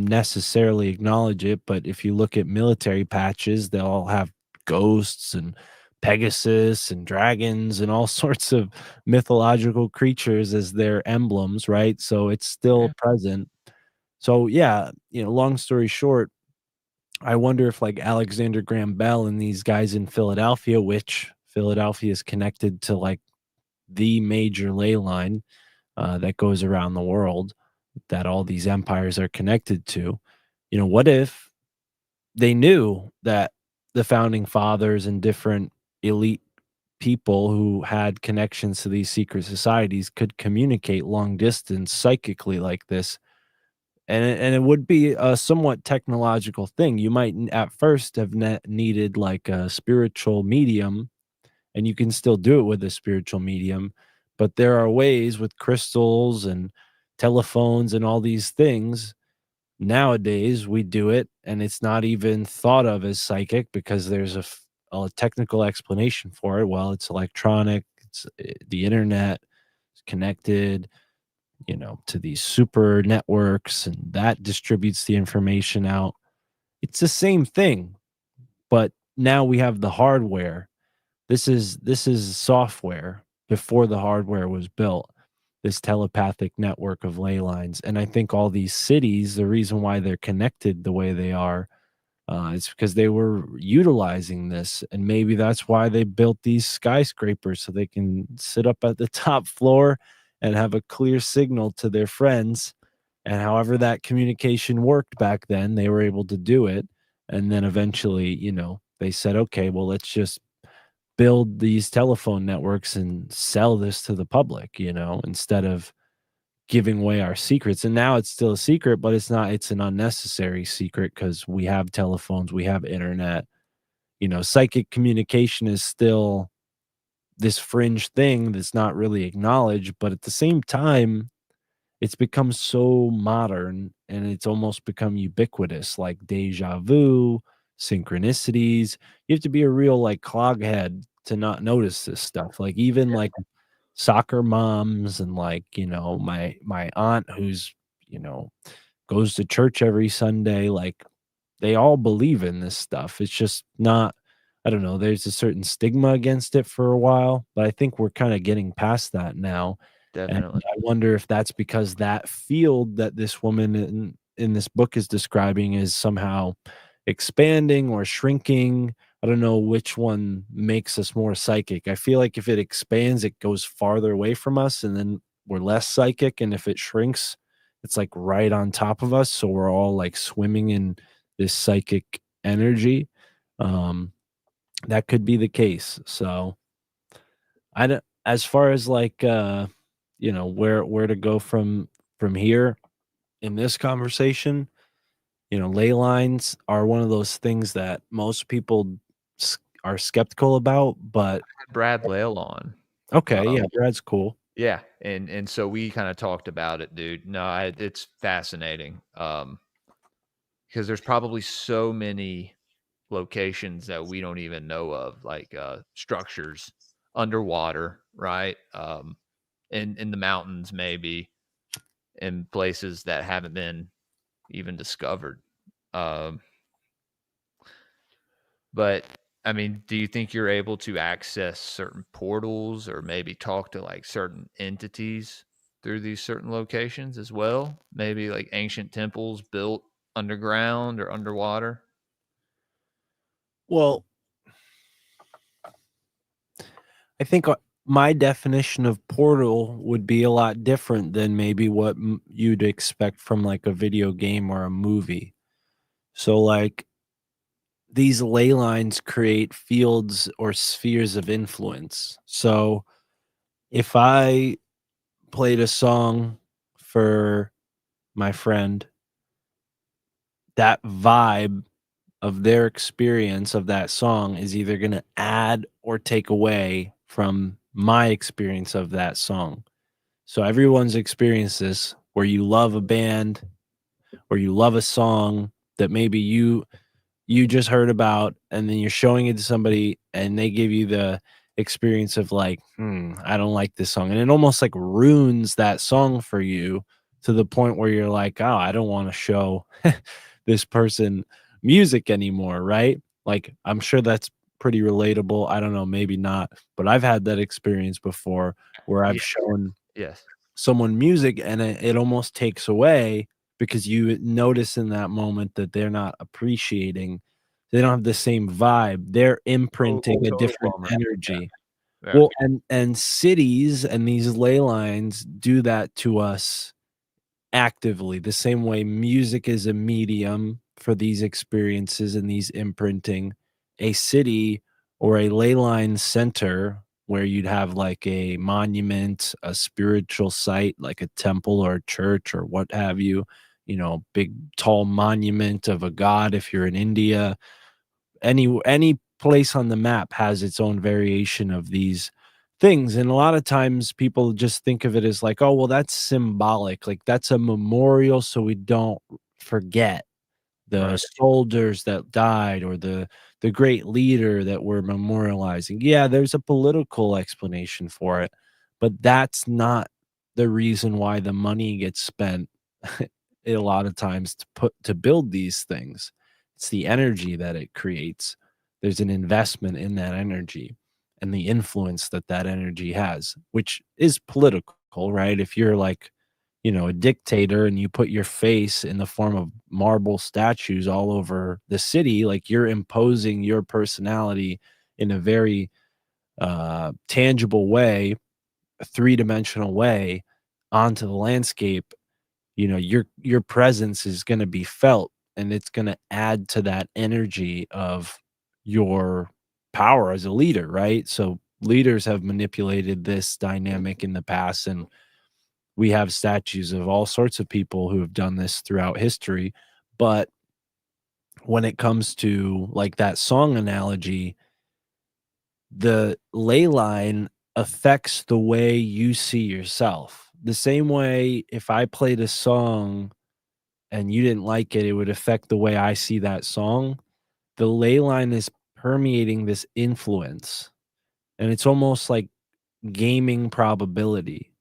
necessarily acknowledge it, but if you look at military patches, they'll all have ghosts and Pegasus and dragons and all sorts of mythological creatures as their emblems, right? So it's still Yeah. present. So yeah, long story short, I wonder if like Alexander Graham Bell and these guys in Philadelphia, which Philadelphia is connected to like the major ley line that goes around the world, that all these empires are connected to. What if they knew that the founding fathers and different elite people who had connections to these secret societies could communicate long distance psychically like this? And it would be a somewhat technological thing. You might at first have needed like a spiritual medium, and you can still do it with a spiritual medium, but there are ways with crystals and telephones and all these things. Nowadays, we do it, and it's not even thought of as psychic because there's a technical explanation for it. Well, it's electronic, it's the internet, it's connected, to these super networks, and that distributes the information out. It's the same thing, but now we have the hardware. This is software before the hardware was built, this telepathic network of ley lines. And I think all these cities, the reason why they're connected the way they are, it's because they were utilizing this. And maybe that's why they built these skyscrapers, so they can sit up at the top floor and have a clear signal to their friends. And however that communication worked back then, they were able to do it. And then eventually, they said, okay, well, let's just build these telephone networks and sell this to the public, instead of giving away our secrets. And now it's still a secret, but it's an unnecessary secret because we have telephones, we have internet. Psychic communication is still this fringe thing that's not really acknowledged, but at the same time, it's become so modern and it's almost become ubiquitous, like deja vu, synchronicities. You have to be a real like cloghead to not notice this stuff. Like even like soccer moms and like, my aunt who's, goes to church every Sunday, like they all believe in this stuff. It's just not, I don't know, there's a certain stigma against it for a while, but I think we're kind of getting past that now. And Definitely. I wonder if that's because that field that this woman in this book is describing is somehow expanding or shrinking. I don't know which one makes us more psychic. I feel like if it expands, it goes farther away from us and then we're less psychic. And if it shrinks, it's like right on top of us. So we're all like swimming in this psychic energy. Um, that could be the case. So I don't, as far as like, where to go from here in this conversation, ley lines are one of those things that most people are skeptical about, but Brad Lale on. okay, yeah, Brad's cool. Yeah, and so we kinda talked about it, dude. No, it's fascinating, because there's probably so many locations that we don't even know of, like, structures underwater, right? In the mountains maybe, in places that haven't been even discovered. Um, but, I mean, do you think you're able to access certain portals or maybe talk to, like, certain entities through these certain locations as well? Maybe, like, ancient temples built underground or underwater? Well, I think my definition of portal would be a lot different than maybe what you'd expect from like a video game or a movie. So, like, these ley lines create fields or spheres of influence. So, if I played a song for my friend, that vibe of their experience of that song is either going to add or take away from my experience of that song. So everyone's experienced this where you love a band or you love a song that maybe you just heard about, and then you're showing it to somebody and they give you the experience of like, I don't like this song. And it almost like ruins that song for you to the point where you're like, oh, I don't want to show this person music anymore, right? Like, I'm sure that's pretty relatable. I don't know, maybe not, but I've had that experience before where I've Yeah. shown Yes. someone music and it almost takes away because you notice in that moment that they're not appreciating, they don't have the same vibe, they're imprinting a Total different bummer. energy. Yeah. Well, and cities and these ley lines do that to us actively, the same way music is a medium for these experiences and these imprinting. A city or a ley line center where you'd have like a monument, a spiritual site like a temple or a church or what have you, big tall monument of a god if you're in India. Any place on the map has its own variation of these things, and a lot of times people just think of it as like, oh well, that's symbolic, like that's a memorial so we don't forget the Right. soldiers that died or the great leader that we're memorializing. Yeah, there's a political explanation for it, but that's not the reason why the money gets spent a lot of times to build these things. It's the energy that it creates. There's an investment in that energy and the influence that that energy has, which is political, right? If you're like, a dictator and you put your face in the form of marble statues all over the city, like you're imposing your personality in a very tangible way, a three-dimensional way onto the landscape. Your presence is going to be felt and it's going to add to that energy of your power as a leader, right? So leaders have manipulated this dynamic in the past, and we have statues of all sorts of people who have done this throughout history. But when it comes to like that song analogy, the ley line affects the way you see yourself. The same way if I played a song and you didn't like it, it would affect the way I see that song. The ley line is permeating this influence, and it's almost like gaming probability.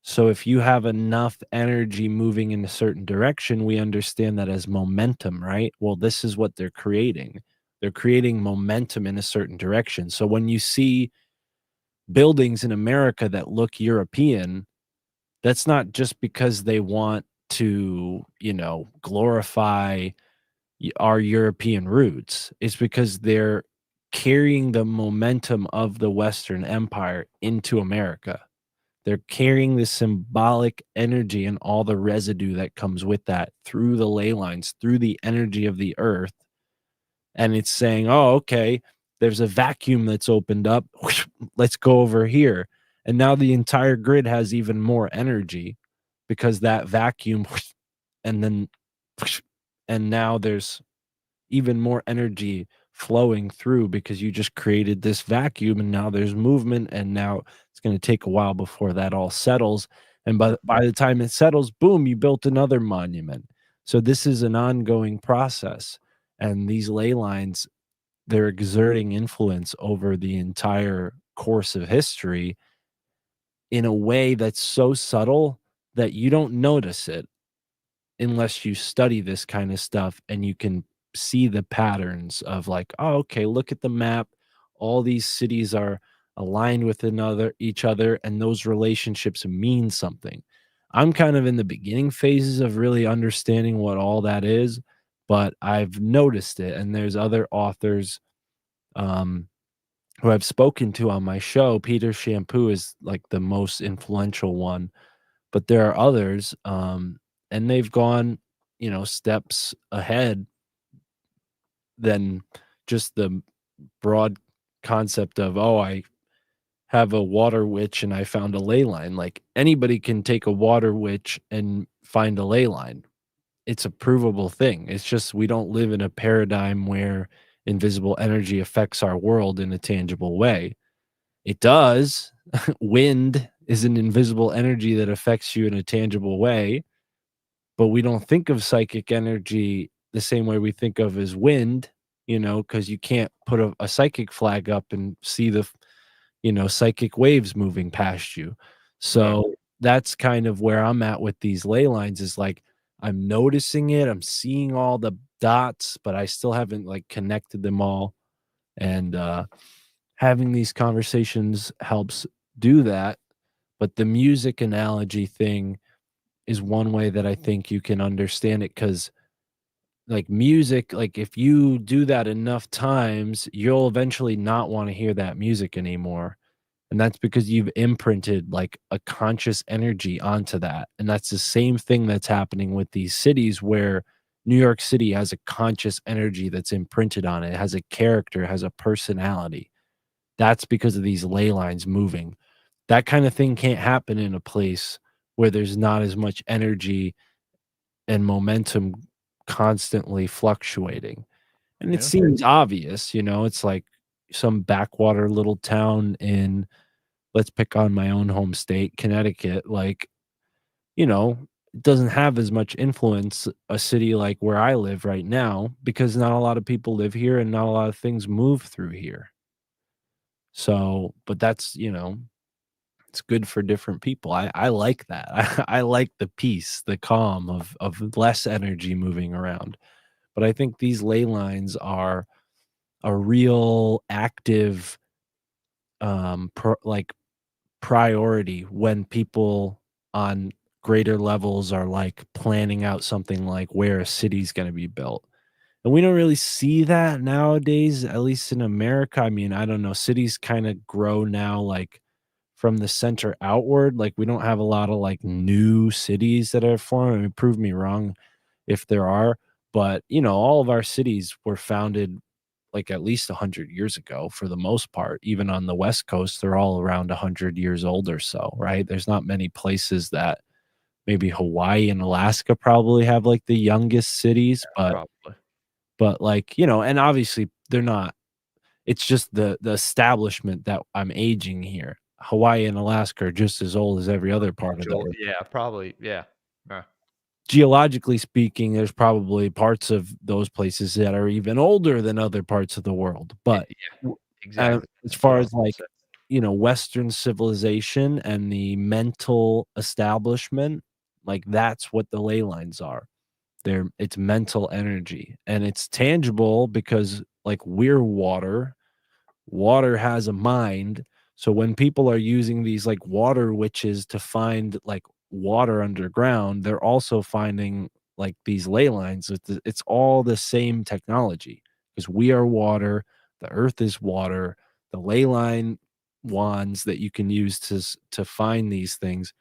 So if you have enough energy moving in a certain direction, we understand that as momentum, right? Well, this is what they're creating. They're creating momentum in a certain direction. So when you see buildings in America that look European, that's not just because they want to, glorify our European roots. It's because they're carrying the momentum of the Western Empire into America. They're carrying the symbolic energy and all the residue that comes with that through the ley lines, through the energy of the earth. And it's saying, oh, okay, there's a vacuum that's opened up. Let's go over here. And now the entire grid has even more energy because that vacuum, and then, and now there's even more energy flowing through because you just created this vacuum and now there's movement, and now it's going to take a while before that all settles, and by the time it settles, boom, you built another monument. So this is an ongoing process, and these ley lines, they're exerting influence over the entire course of history in a way that's so subtle that you don't notice it unless you study this kind of stuff, and you can see the patterns of like, oh, okay, look at the map. All these cities are aligned with each other, and those relationships mean something. I'm kind of in the beginning phases of really understanding what all that is, but I've noticed it. And there's other authors um, who I've spoken to on my show. Peter Shampoo is like the most influential one, but there are others, and they've gone, steps ahead than just the broad concept of, oh, I have a water witch and I found a ley line. Like anybody can take a water witch and find a ley line. It's a provable thing. It's just we don't live in a paradigm where invisible energy affects our world in a tangible way. It does. Wind is an invisible energy that affects you in a tangible way, but we don't think of psychic energy the same way we think of as wind, because you can't put a psychic flag up and see psychic waves moving past you. So that's kind of where I'm at with these ley lines, is like I'm noticing it, I'm seeing all the dots, but I still haven't like connected them all. And having these conversations helps do that. But the music analogy thing is one way that I think you can understand it, because like music, like if you do that enough times, you'll eventually not want to hear that music anymore. And that's because you've imprinted like a conscious energy onto that. And that's the same thing that's happening with these cities, where New York City has a conscious energy that's imprinted on it. It has a character, has a personality. That's because of these ley lines moving. That kind of thing can't happen in a place where there's not as much energy and momentum constantly fluctuating. And it seems obvious, it's like some backwater little town in, let's pick on my own home state, Connecticut, like, it doesn't have as much influence, a city like where I live right now, because not a lot of people live here and not a lot of things move through here. So, but that's, it's good for different people. I like that. I like the peace, the calm of less energy moving around. But I think these ley lines are a real active like priority when people on greater levels are like planning out something like where a city's going to be built. And we don't really see that nowadays, at least in America. I mean, I don't know, cities kind of grow now like from the center outward. Like we don't have a lot of like new cities that are formed. I mean, prove me wrong if there are, but all of our cities were founded like at least 100 years ago for the most part. Even on the West Coast, they're all around 100 years old or so, right? There's not many places that, maybe Hawaii and Alaska probably have like the youngest cities, Probably. but like, and obviously they're not, it's just the establishment that I'm aging here. Hawaii and Alaska are just as old as every other part of the earth. Yeah, probably. Yeah. Geologically speaking, there's probably parts of those places that are even older than other parts of the world. But Exactly. as far as like, Western civilization and the mental establishment, like that's what the ley lines are. It's mental energy, and it's tangible because like we're water. Water has a mind. So when people are using these like water witches to find like water underground, they're also finding like these ley lines. It's all the same technology, because we are water, the earth is water. The ley line wands that you can use to find these things,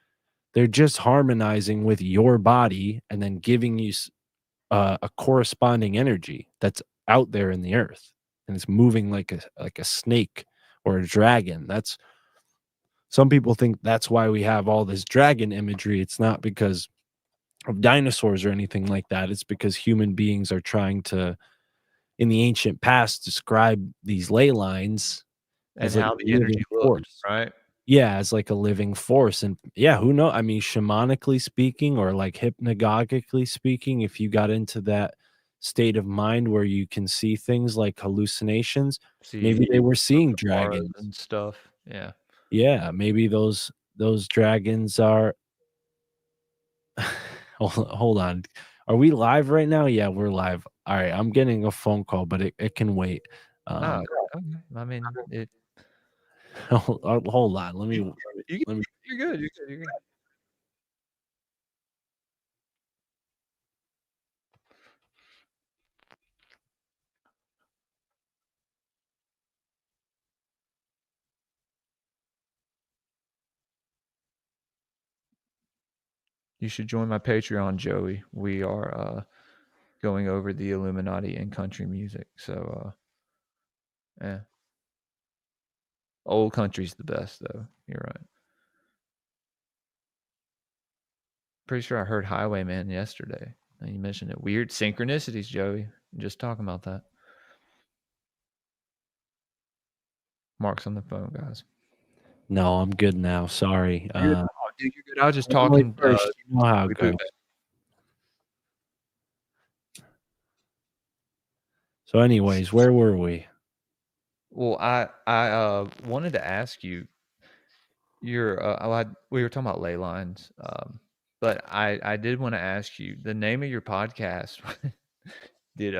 they're just harmonizing with your body and then giving you a corresponding energy that's out there in the earth, and it's moving like a snake or a dragon. That's, some people think that's why we have all this dragon imagery. It's not because of dinosaurs or anything like that. It's because human beings are trying to, in the ancient past, describe these ley lines And as like how a the energy living looked, force. right? Yeah, as like a living force. And yeah, who know? I mean, shamanically speaking, or like hypnagogically speaking, if you got into that state of mind where you can see things like hallucinations, maybe they were seeing auras dragons. and stuff. Yeah. Yeah, maybe those dragons are hold on. Are we live right now? Yeah, we're live. All right, I'm getting a phone call, but it can wait. Oh, okay. I mean, Hold on. Let me you're good. You're good. You're good. You should join my Patreon, Joey. We are going over the Illuminati and country music. So yeah. Old country's the best though. You're right. Pretty sure I heard Highwayman yesterday. You mentioned it. Weird synchronicities, Joey. Just talking about that. Mark's on the phone, guys. No, I'm good now. Sorry. Oh, dude, you're good. I was just talking. First, you know how it we goes. So, anyways, where were we? Well, I wanted to ask you, we were talking about ley lines, but I did want to ask you the name of your podcast. Did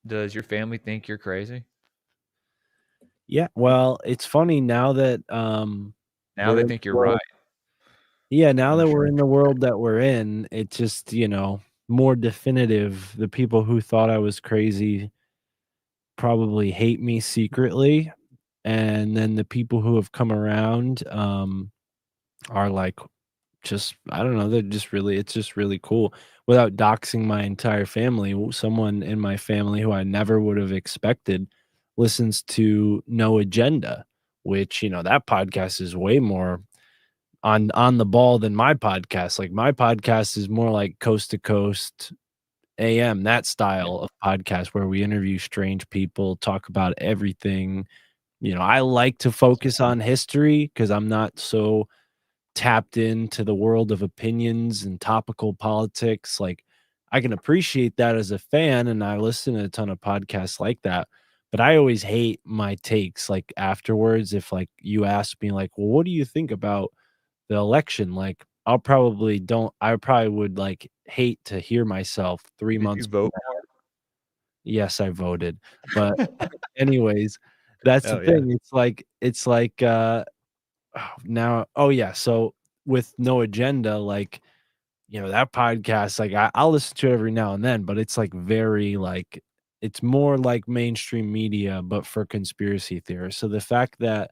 does your family think you're crazy? Yeah, well, it's funny now that Now they think you're right. yeah, now I'm that sure. we're in the world that we're in, it's just, more definitive. The people who thought I was crazy probably hate me secretly, and then the people who have come around are like, just, I don't know, they're just really, it's just really cool. Without doxing my entire family, someone in my family who I never would have expected listens to No Agenda, which, that podcast is way more on the ball than my podcast. Like, my podcast is more like coast to coast AM, that Yeah, style of podcast where we interview strange people, talk about everything. I like to focus on history because I'm not so tapped into the world of opinions and topical politics. Like, I can appreciate that as a fan, and I listen to a ton of podcasts like that. But I always hate my takes like afterwards. If like you ask me, like, well, what do you think about the election? Like, I probably would like hate to hear myself three did you months. vote? Yes, I voted. But anyways, that's the Oh yeah, thing. It's like now, oh yeah, so with No Agenda, like, that podcast, like, I'll listen to it every now and then, but it's like very like, it's more like mainstream media, but for conspiracy theorists. So the fact that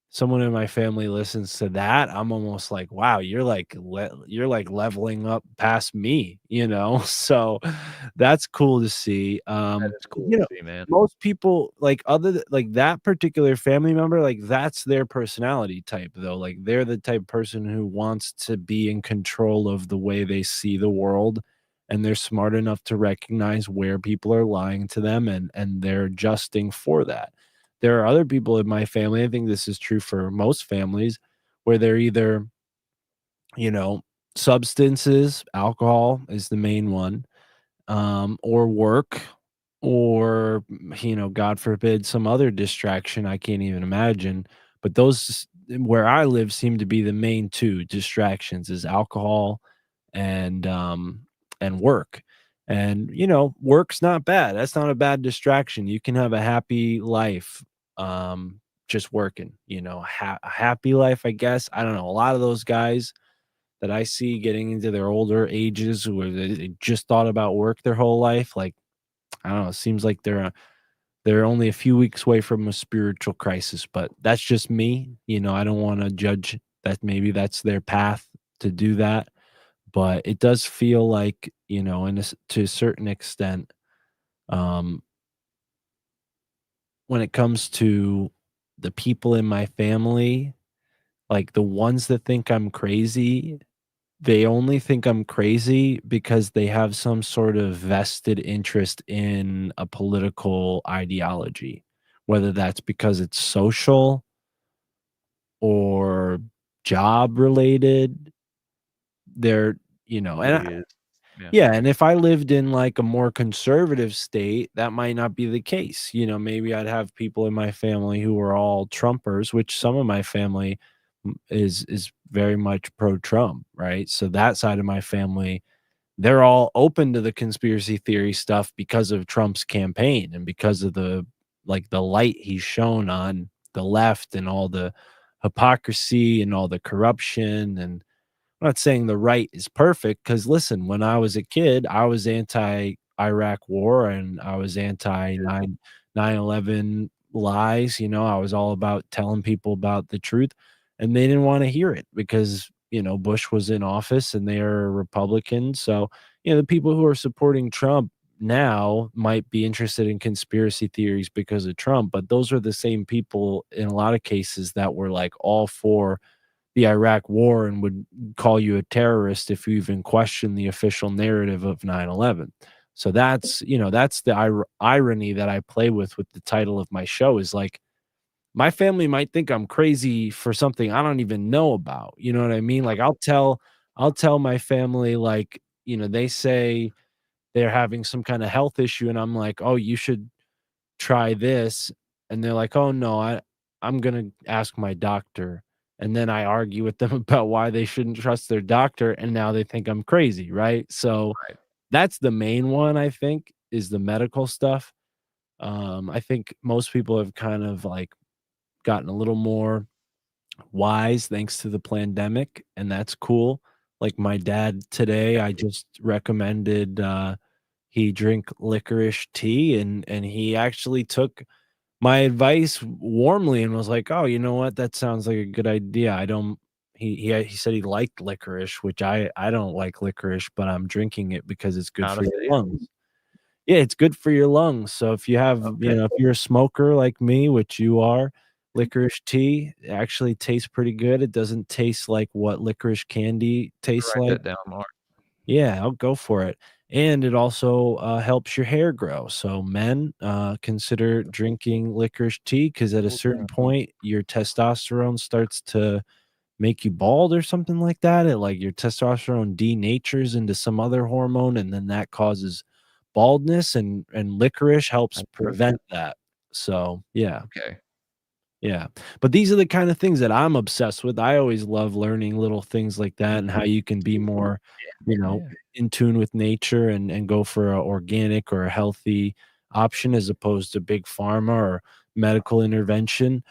someone in my family listens to that, I'm almost like, wow, you're like leveling up past me, So that's cool to see. that is cool You to know, see, man. most people like like that particular family member, like that's their personality type though. Like they're the type of person who wants to be in control of the way they see the world, and they're smart enough to recognize where people are lying to them, and they're adjusting for that. There are other people in my family, I think this is true for most families, where they're either, you know, substances, alcohol is the main one, or work, or, God forbid, some other distraction I can't even imagine. But those where I live seem to be the main two distractions is alcohol and work. And work's not bad. That's not a bad distraction. You can have a happy life just working, a happy life, I guess. I don't know. A lot of those guys that I see getting into their older ages where they just thought about work their whole life, like, I don't know, it seems like they're only a few weeks away from a spiritual crisis, but that's just me. I don't want to judge that. Maybe that's their path to do that, but it does feel like, to a certain extent, um, when it comes to the people in my family, like the ones that think I'm crazy, they only think I'm crazy because they have some sort of vested interest in a political ideology, whether that's because it's social or job related. They're, and Usually is. Yeah. yeah, and if I lived in, like, a more conservative state, that might not be the case. Maybe I'd have people in my family who are all Trumpers, which some of my family is very much pro-Trump, right? So that side of my family, they're all open to the conspiracy theory stuff because of Trump's campaign and because of the light he's shown on the left and all the hypocrisy and all the corruption. And I'm not saying the right is perfect because listen, when I was a kid, I was anti Iraq war and I was anti 9/11 lies. I was all about telling people about the truth, and they didn't want to hear it because Bush was in office and they are Republicans. So the people who are supporting Trump now might be interested in conspiracy theories because of Trump, but those are the same people in a lot of cases that were like all for the Iraq war and would call you a terrorist if you even question the official narrative of 9/11. So that's the irony that I play with the title of my show is like my family might think I'm crazy for something I don't even know about. You know what I mean? Like I'll tell my family, like, they say they're having some kind of health issue and I'm like, "Oh, you should try this." and they're like, "Oh no, I'm gonna ask my doctor." And then I argue with them about why they shouldn't trust their doctor, and now they think I'm crazy, right? So Right. that's the main one, I think, is the medical stuff. I think most people have kind of like gotten a little more wise thanks to the pandemic, and that's cool. Like my dad today, I just recommended he drink licorice tea, and he actually took my advice warmly and was like, "Oh, you know what? That sounds like a good idea." I don't he said he liked licorice, which I don't like licorice, but I'm drinking it because it's good Not for a your fan. lungs. Yeah, it's good for your lungs. So if you have, Okay. if you're a smoker like me, which you are, licorice tea actually tastes pretty good. It doesn't taste like what licorice candy tastes Write like. that down, Mark. Yeah, I'll go for it. And it also helps your hair grow. So men, consider drinking licorice tea because at a Cool certain down. point, your testosterone starts to make you bald or something like that. It like your testosterone denatures into some other hormone, and then that causes baldness, and licorice helps I've heard that. prevent that. So, yeah. Okay. Yeah. But these are the kind of things that I'm obsessed with. I always love learning little things like that and how you can be more, you know, Yeah. in tune with nature and go for a organic or a healthy option as opposed to big pharma or medical intervention.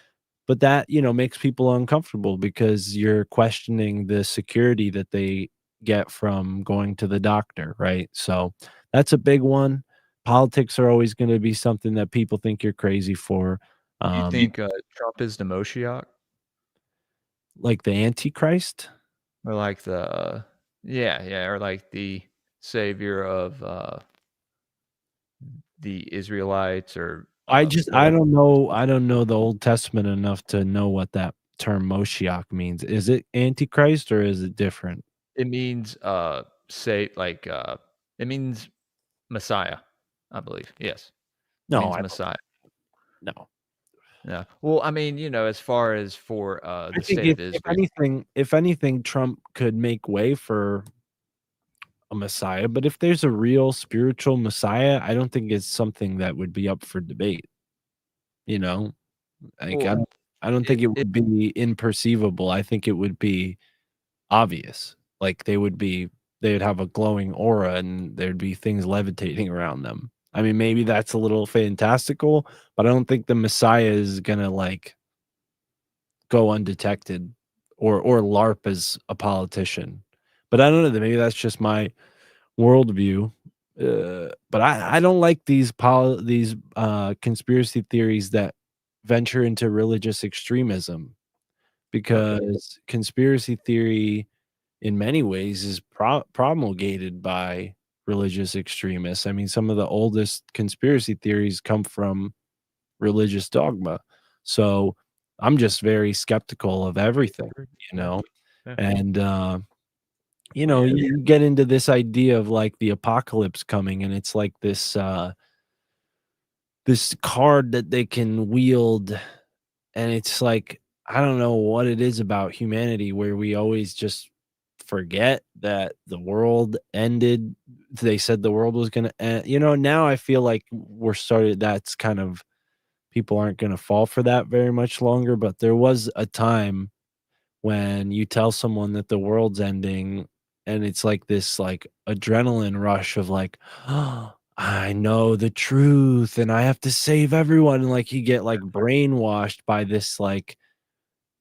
But that, makes people uncomfortable because you're questioning the security that they get from going to the doctor, right? So that's a big one. Politics are always going to be something that people think you're crazy for. You Um, think, Trump is the Moshiach? like the Antichrist? Or like the yeah, yeah, or like the savior of, the Israelites or, I whatever. don't know the Old Testament enough to know what that term Moshiach means. Is it Antichrist or is it different? It means, say like, it means Messiah, I believe. Yes. It No, means I don't Messiah. know. Yeah. Well, I mean, as far as for, I the think state of if Israel. anything, Trump could make way for a Messiah, but if there's a real spiritual Messiah, I don't think it's something that would be up for debate, you know? Like, Well, I don't think it it it would be imperceivable. I think it would be obvious. Like, they'd have a glowing aura and there'd be things levitating around them. I mean, maybe that's a little fantastical, but I don't think the Messiah is gonna, like, go undetected or LARP as a politician. But I don't know, maybe that's just my worldview. But I don't like these conspiracy theories that venture into religious extremism okay. because conspiracy theory in many ways is promulgated by religious extremists. I mean, some of the oldest conspiracy theories come from religious dogma. So I'm just very skeptical of everything, Agree. you Yeah. know? Yeah. And Yeah. you get into this idea of like the apocalypse coming, and it's like this card that they can wield, and it's like, I don't know what it is about humanity where we always just forget that the world ended. They said the world was gonna end. Now I feel like that's kind of people aren't gonna fall for that very much longer, but there was a time when you tell someone that the world's ending and it's like this like adrenaline rush of like, oh, I know the truth and I have to save everyone, and like you get like brainwashed by this like,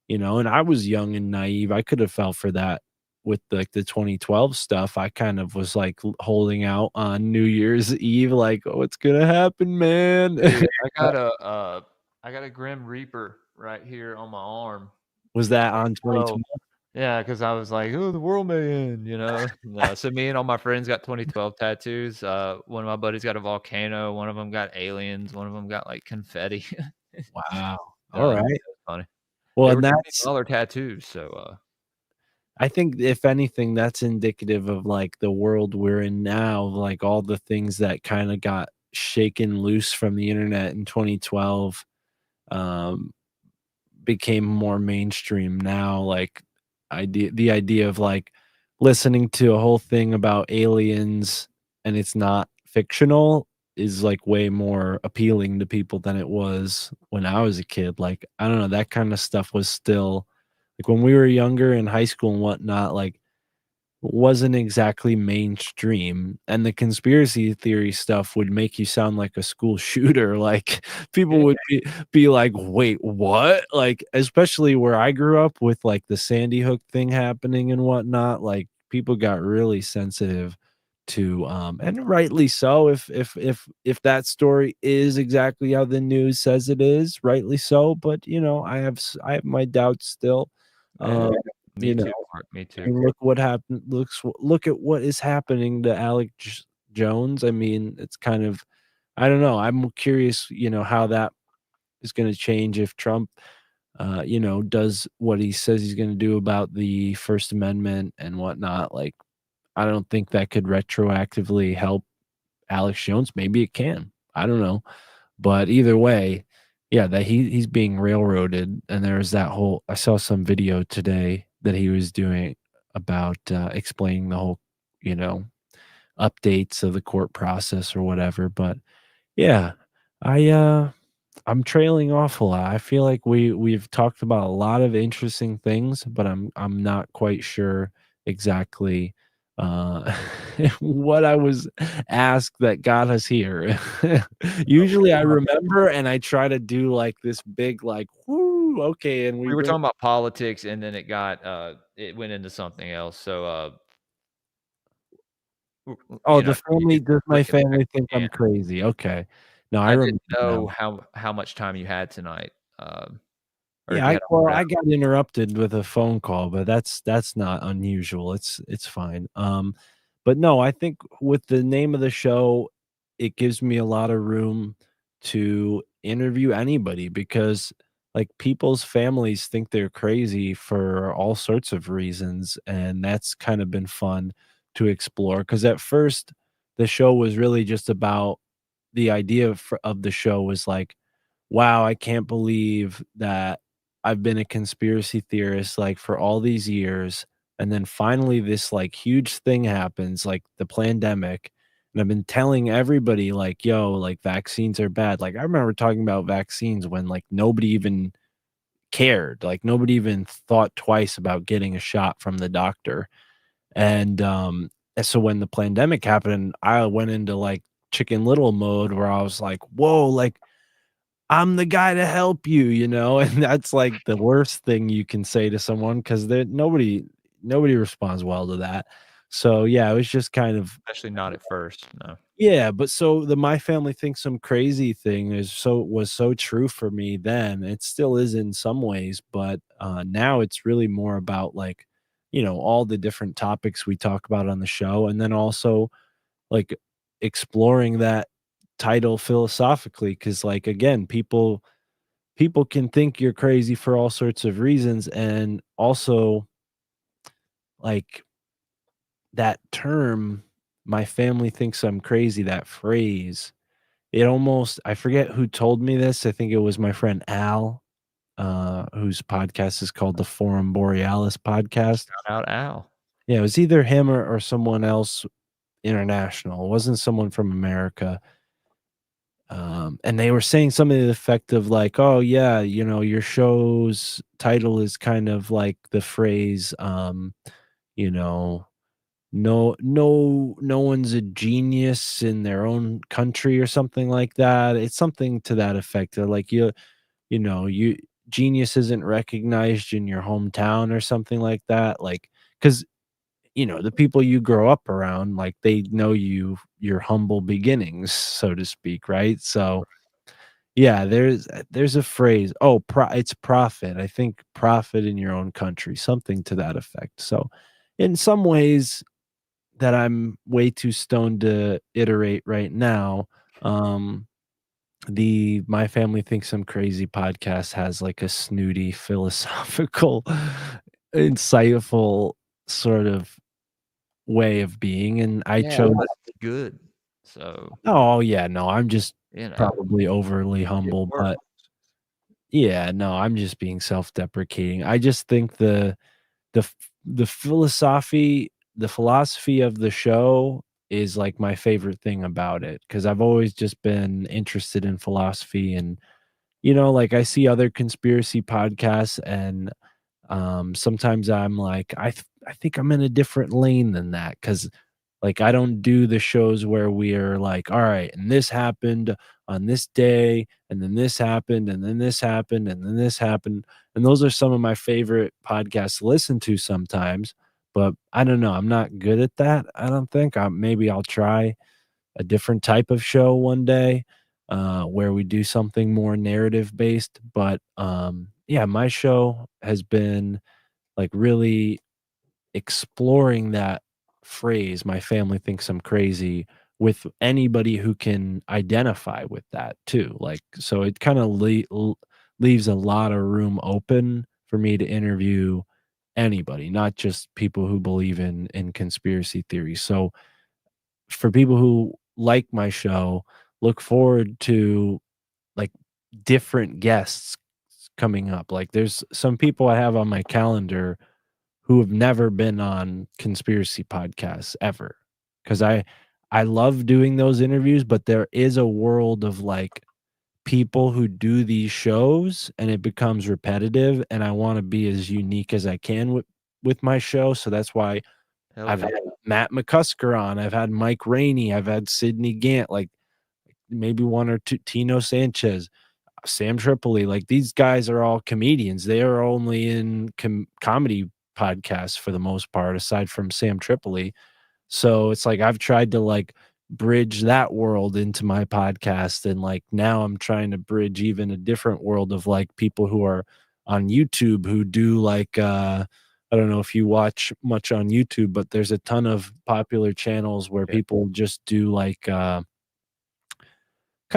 and I was young and naive. I could have fell for that with like the 2012 stuff. I kind of was like holding out on New Year's Eve like, oh, what's gonna happen, man? Dude, I got a Grim Reaper right here on my arm. Was that on 2012. 2012? Yeah, because I was like, "Oh, the world may end," you know? No, so me and all my friends got 2012 tattoos. One of my buddies got a volcano, one of them got aliens, one of them got, like, confetti. Wow. All Yeah, right. it was funny. Well, They and were that's $20 tattoos, so, I think if anything, that's indicative of like the world we're in now, like all the things that kind of got shaken loose from the internet in 2012 um, became more mainstream now. Like the idea of like listening to a whole thing about aliens and it's not fictional is like way more appealing to people than it was when I was a kid. Like, I don't know, that kind of stuff was still like when we were younger in high school and whatnot, like wasn't exactly mainstream, and the conspiracy theory stuff would make you sound like a school shooter, like, people Yeah. would be like, "Wait, what?" Like, especially where I grew up with, like, the Sandy Hook thing happening and whatnot, like, people got really sensitive to, and rightly so, if that story is exactly how the news says it is, rightly so, but, I have my doubts still, Yeah, um, me you know? too, Mark, me I too. mean, look what happened look at what is happening to Alex Jones. I mean, it's kind of I don't know. I'm curious, how that is gonna change if Trump, does what he says he's gonna do about the First Amendment and whatnot. Like, I don't think that could retroactively help Alex Jones. Maybe it can. I don't know. But either way, yeah, that he's being railroaded, and there's that whole I saw some video today that he was doing about, explaining the whole, you know, updates of the court process or whatever, but yeah, I, I'm trailing off a lot. I feel like we've talked about a lot of interesting things, but I'm not quite sure exactly uh what I was asked that got us here. Usually I remember and I try to do like this big like whoo, okay, and we We were go talking about politics, and then it went into something else, so, oh, the you family can does my bring it back family if think you I'm can. crazy? Okay. No, I I didn't remember know now. how much time you had tonight, or if Yeah, you I had a whole well, round. I got interrupted with a phone call, but that's not unusual. It's fine. But no, I think with the name of the show, it gives me a lot of room to interview anybody because like people's families think they're crazy for all sorts of reasons, and that's kind of been fun to explore. Because at first, the show was really just about the idea of the show was like, wow, I can't believe that I've been a conspiracy theorist like for all these years. And then finally, this like huge thing happens, like the pandemic. And I've been telling everybody, like, yo, like vaccines are bad. Like, I remember talking about vaccines when like nobody even cared. Like, nobody even thought twice about getting a shot from the doctor. And so when the pandemic happened, I went into like chicken little mode where I was like, whoa, like, I'm the guy to help you, and that's, like, the worst thing you can say to someone 'cause nobody responds well to that. So, yeah, it was just kind of Especially not at first, no. yeah, but so the "my family thinks I'm crazy" thing was so true for me then, it still is in some ways, but, now it's really more about, like, all the different topics we talk about on the show, and then also, like, exploring that title philosophically, because like, again, people can think you're crazy for all sorts of reasons, and also, like, that term, "My family thinks I'm crazy," that phrase, it almost I forget who told me this, I think it was my friend Al, whose podcast is called the Forum Borealis podcast. Shout out Al. Yeah, it was either him or someone else international, it wasn't someone from America. And they were saying something to the effect of like, "Oh yeah, your show's title is kind of like the phrase, you know, no one's a genius in their own country," or something like that. It's something to that effect. Like you genius isn't recognized in your hometown or something like that. Like, because the people you grow up around, like they know your humble beginnings, so to speak, right? So yeah, there's a phrase, oh, it's profit. I think profit in your own country, something to that effect. So, in some ways that I'm way too stoned to iterate right now, um, the My Family Thinks I'm Crazy podcast has like a snooty, philosophical, insightful sort of way of being, and I Yeah, chose well, that's good. So, oh, yeah, no, I'm just you know, probably overly it humble, works. but yeah, no, I'm just being self-deprecating. I just think the philosophy of the show is like my favorite thing about it, because I've always just been interested in philosophy. And like I see other conspiracy podcasts, and sometimes I'm like, I think I'm in a different lane than that, because like I don't do the shows where we are like, all right, and this happened on this day, and then this happened, and then this happened, and then this happened. And those are some of my favorite podcasts to listen to sometimes. But I don't know, I'm not good at that. I don't think. Maybe I'll try a different type of show one day, where we do something more narrative based. But yeah, my show has been like really exploring that phrase, "My family thinks I'm crazy," with anybody who can identify with that too. Like, so it kind of leaves a lot of room open for me to interview anybody, not just people who believe in conspiracy theories. So for people who like my show, look forward to like different guests coming up. Like, there's some people I have on my calendar who have never been on conspiracy podcasts ever, because I love doing those interviews, but there is a world of like people who do these shows and it becomes repetitive, and I want to be as unique as I can with my show. So that's why Hell I've yeah. had Matt McCusker on, I've had Mike Rainey, I've had Sidney Gant, like maybe one or two, Tino Sanchez, Sam Tripoli. Like, these guys are all comedians. They are only in comedy podcasts for the most part, aside from Sam Tripoli. So it's like I've tried to like bridge that world into my podcast, and like now I'm trying to bridge even a different world of like people who are on YouTube who do like I don't know if you watch much on YouTube, but there's a ton of popular channels where Yeah. people just do like kind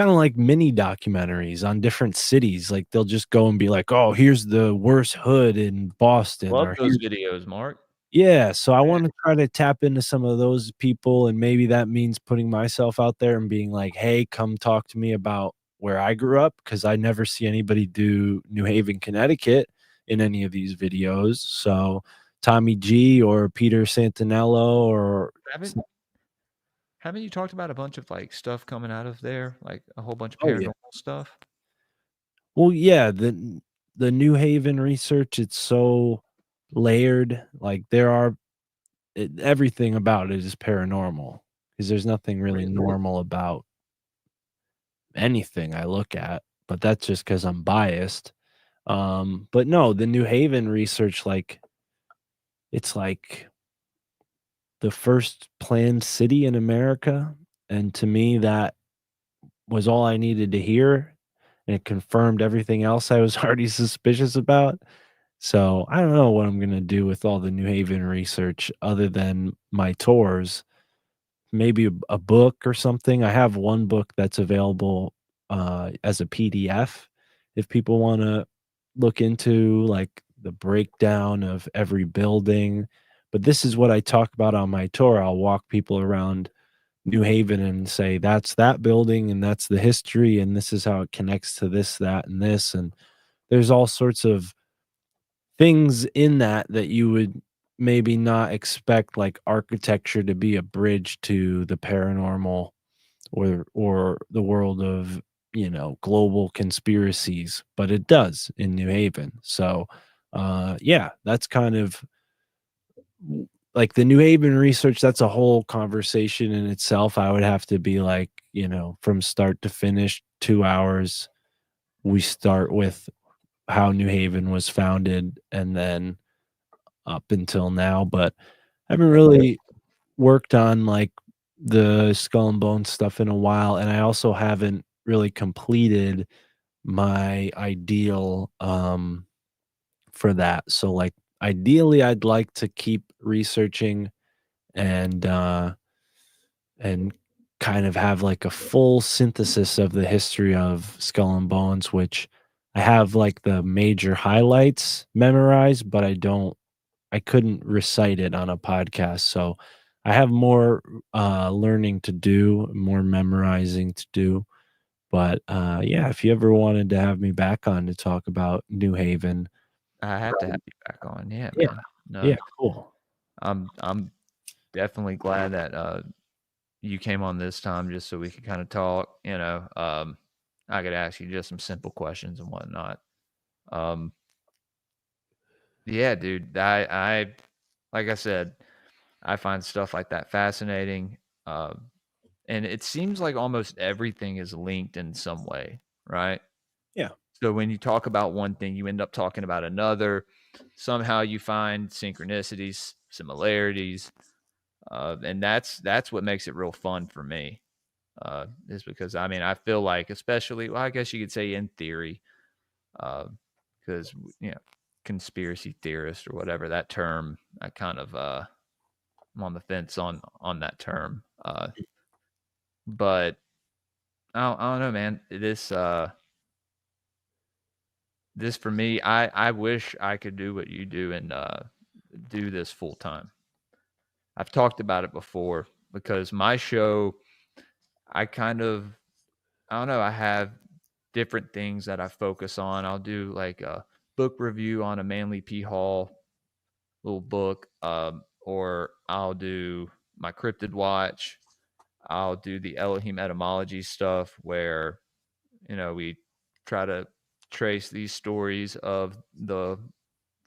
of like mini documentaries on different cities. Like, they'll just go and be like, "Oh, here's the worst hood in Boston," Love or those videos, Mark. yeah, so I wanna try to tap into some of those people, and maybe that means putting myself out there and being like, "Hey, come talk to me about where I grew up," because I never see anybody do New Haven, Connecticut in any of these videos. So, Tommy G or Peter Santinello or Haven't haven't you talked about a bunch of, like, stuff coming out of there? Like, a whole bunch of oh, yeah. paranormal stuff? Well, yeah, the New Haven research, it's so layered. Like, everything about it is paranormal, because there's nothing really Really? normal about anything I look at, but that's just because 'cause I'm biased. But no, the New Haven research, like, it's like the first planned city in America, and to me, that was all I needed to hear, and it confirmed everything else I was already suspicious about. So, I don't know what I'm gonna do with all the New Haven research other than my tours. Maybe a book or something. I have one book that's available, as a PDF if people wanna look into, like, the breakdown of every building. But this is what I talk about on my tour. I'll walk people around New Haven and say, "That's that building, and that's the history, and this is how it connects to this, that, and this," and there's all sorts of things in that you would maybe not expect, like architecture to be a bridge to the paranormal, or the world of, global conspiracies, but it does in New Haven. So, yeah, that's kind of like the New Haven research. That's a whole conversation in itself. I would have to be like, from start to finish, 2 hours. We start with how New Haven was founded, and then up until now, but I haven't really worked on like the Skull and Bones stuff in a while, and I also haven't really completed my ideal for that. So like ideally I'd like to keep researching, and and kind of have like a full synthesis of the history of Skull and Bones, which I have like the major highlights memorized, but I couldn't recite it on a podcast. So I have more learning to do, more memorizing to do. But yeah, if you ever wanted to have me back on to talk about New Haven, I have to have you back on. Yeah, yeah, man. No, yeah, cool. I'm definitely glad that, you came on this time just so we could kind of talk, you know. I could ask you just some simple questions and whatnot. Yeah, dude, I like I said, I find stuff like that fascinating. And it seems like almost everything is linked in some way, right? Yeah. So when you talk about one thing, you end up talking about another. Somehow you find synchronicities, similarities, and that's what makes it real fun for me. Is because I mean I feel like, especially, well, I guess you could say in theory, because you know, conspiracy theorist or whatever that term, I kind of I'm on the fence on that term. But I don't know, man. This for me, I wish I could do what you do and do this full time. I've talked about it before because my show, I kind of, I don't know, I have different things that I focus on. I'll do like a book review on a Manly P. Hall little book, or I'll do my cryptid watch. I'll do the Elohim etymology stuff where, you know, we try to trace these stories of the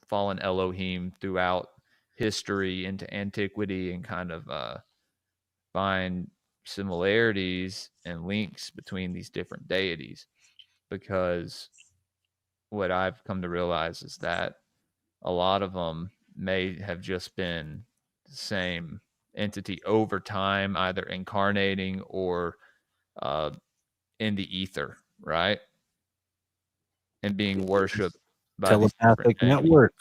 fallen Elohim throughout history into antiquity and kind of find similarities and links between these different deities. Because what I've come to realize is that a lot of them may have just been the same entity over time, either incarnating or uh, in the ether, right? And being worshipped by these different Telepathic deities. network.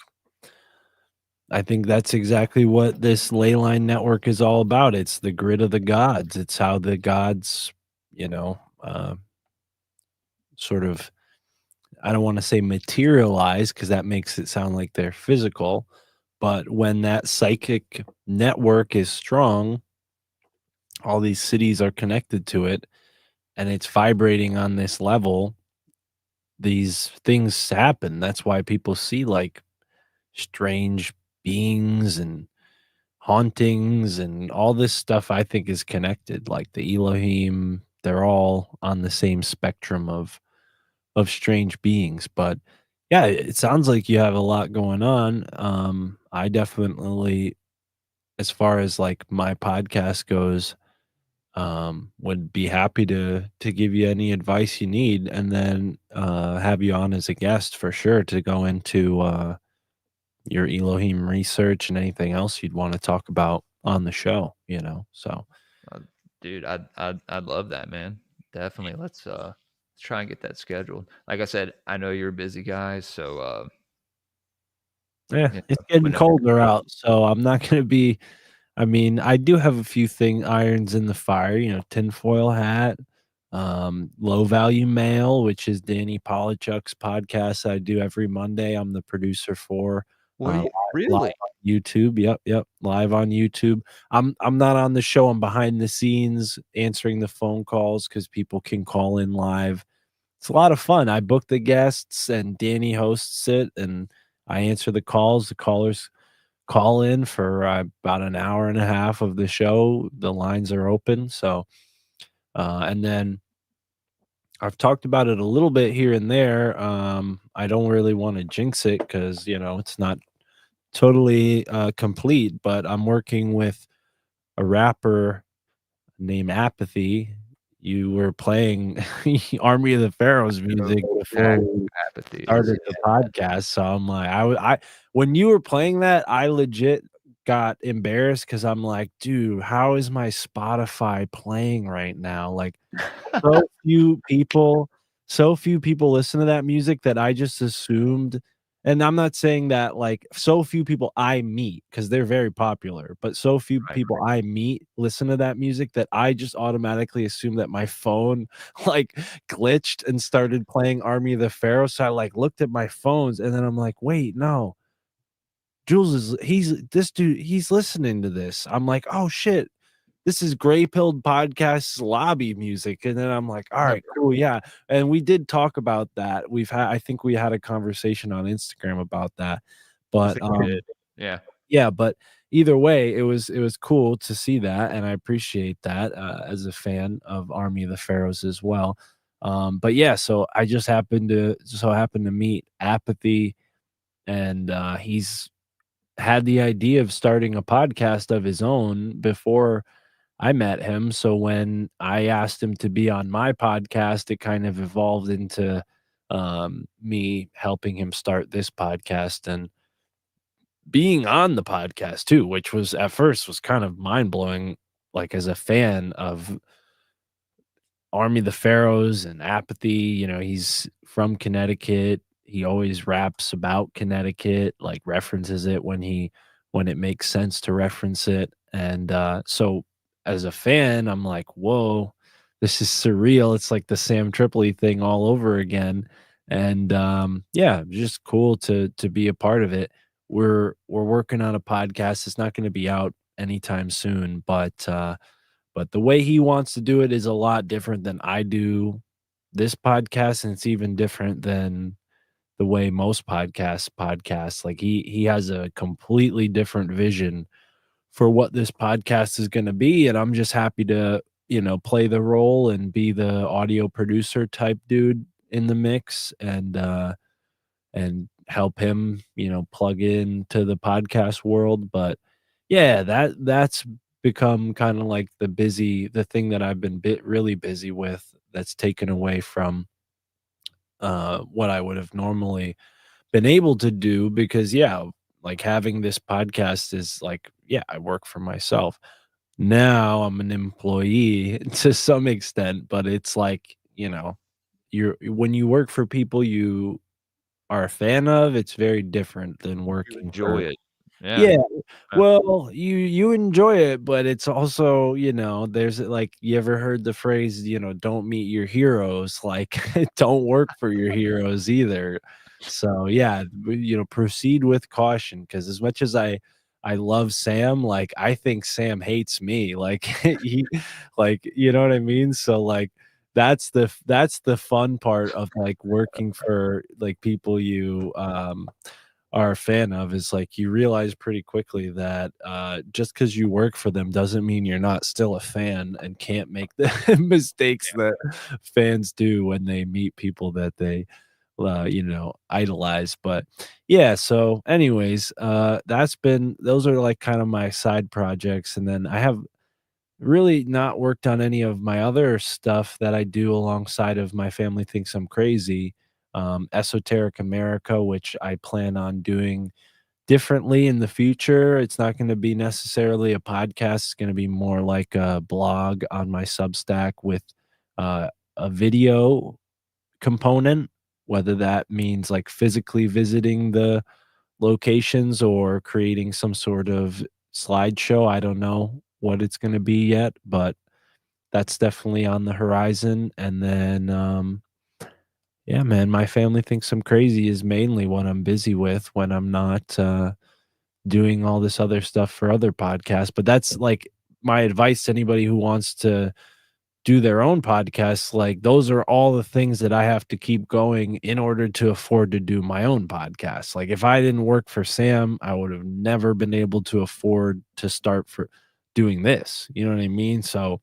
I think that's exactly what this ley line network is all about. It's the grid of the gods. It's how the gods, you know, sort of, I don't want to say materialize because that makes it sound like they're physical, but when that psychic network is strong, all these cities are connected to it and it's vibrating on this level, these things happen. That's why people see like strange beings and hauntings and all this stuff. I think is connected, like the Elohim. They're all on the same spectrum of strange beings. But yeah, it sounds like you have a lot going on. I definitely, as far as like my podcast goes, would be happy to give you any advice you need, and then have you on as a guest for sure to go into your Elohim research and anything else you'd want to talk about on the show, you know. So Uh, Dude, I'd love that, man. Definitely. Let's try and get that scheduled. Like I said, I know you're a busy guy, so yeah, you it's know, getting whenever colder you're out, so I'm not gonna be, I mean, I do have a few irons in the fire, you know, tinfoil hat, low value mail, which is Danny Polachuk's podcast I do every Monday. I'm the producer for Well, live really? on YouTube. Yep, live on YouTube. I'm not on the show. I'm behind the scenes answering the phone calls because people can call in live. It's a lot of fun. I book the guests and Danny hosts it, and I answer the calls. The callers call in for about an hour and a half of the show. The lines are open. So, and then I've talked about it a little bit here and there. I don't really want to jinx it because, you know, it's not totally complete, but I'm working with a rapper named Apathy. You were playing Army of the Pharaohs know music before exactly we what apathy is. started the podcast, so I'm like, I when you were playing that, I legit got embarrassed because I'm like, dude, how is my Spotify playing right now? Like, so few people so few people listen to that music that I just assumed, and I'm not saying that, like, so few people I meet, because 'cause they're very popular, but so few Right. people I meet listen to that music that I just automatically assume that my phone, like, glitched and started playing Army of the Pharaoh, so I, like, looked at my phones, and then I'm like, "Wait, no. Jules is he's listening to this." I'm like, "Oh, shit. This is Greypill Podcast's lobby music," and then I'm like, "All right, cool, yeah," and we did talk about that. I think we had a conversation on Instagram about that, I but, think we did. Yeah. yeah, but either way, it was cool to see that, and I appreciate that as a fan of Army of the Pharaohs as well. But yeah, so I just happened to meet Apathy, and he's had the idea of starting a podcast of his own before I met him. So when I asked him to be on my podcast, it kind of evolved into me helping him start this podcast and being on the podcast too, which was at first was kind of mind blowing. Like as a fan of Army of the Pharaohs and Apathy, he's from Connecticut. He always raps about Connecticut, like references it when it makes sense to reference it. And so as a fan, I'm like, whoa, this is surreal. It's like the Sam Tripoli thing all over again. And yeah, just cool to be a part of it. We're working on a podcast. It's not going to be out anytime soon, but the way he wants to do it is a lot different than I do this podcast, and it's even different than the way most podcasts. Like he has a completely different vision for what this podcast is going to be, and I'm just happy to, play the role and be the audio producer type dude in the mix and help him, plug into the podcast world. But yeah, that's become kind of like the thing that I've been really busy with that's taken away from what I would have normally been able to do because yeah, like having this podcast is like, yeah, I work for myself. Now I'm an employee to some extent, but it's like, you're when you work for people you are a fan of, it's very different than You working enjoy for it. Yeah. yeah. Well, you enjoy it, but it's also, there's like you ever heard the phrase, don't meet your heroes, like don't work for your heroes either. So yeah, proceed with caution because as much as I love Sam, like I think Sam hates me. Like he like you know what I mean? So like that's the fun part of like working for like people you are a fan of is like you realize pretty quickly that just because you work for them doesn't mean you're not still a fan and can't make the mistakes that fans do when they meet people that they idolize. But yeah, so anyways, those are like kind of my side projects, and then I have really not worked on any of my other stuff that I do alongside of My Family Thinks I'm Crazy, Esoteric America, which I plan on doing differently in the future. It's not going to be necessarily a podcast. It's going to be more like a blog on my Substack with a video component, whether that means like physically visiting the locations or creating some sort of slideshow. I don't know what it's going to be yet, but that's definitely on the horizon. And then, yeah, man, My Family Thinks I'm Crazy is mainly what I'm busy with when I'm not doing all this other stuff for other podcasts. But that's like my advice to anybody who wants to do their own podcasts. Like those are all the things that I have to keep going in order to afford to do my own podcast. Like if I didn't work for Sam, I would have never been able to afford to start for doing this. You know what I mean? So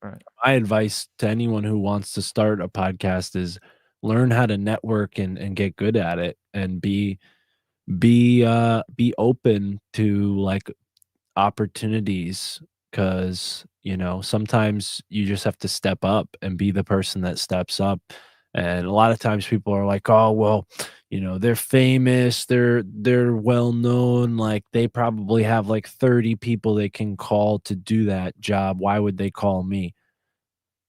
Right. my advice to anyone who wants to start a podcast is learn how to network and get good at it and be open to like opportunities because sometimes you just have to step up and be the person that steps up. And a lot of times people are like, oh well, they're famous, they're well known, like they probably have like 30 people they can call to do that job, why would they call me?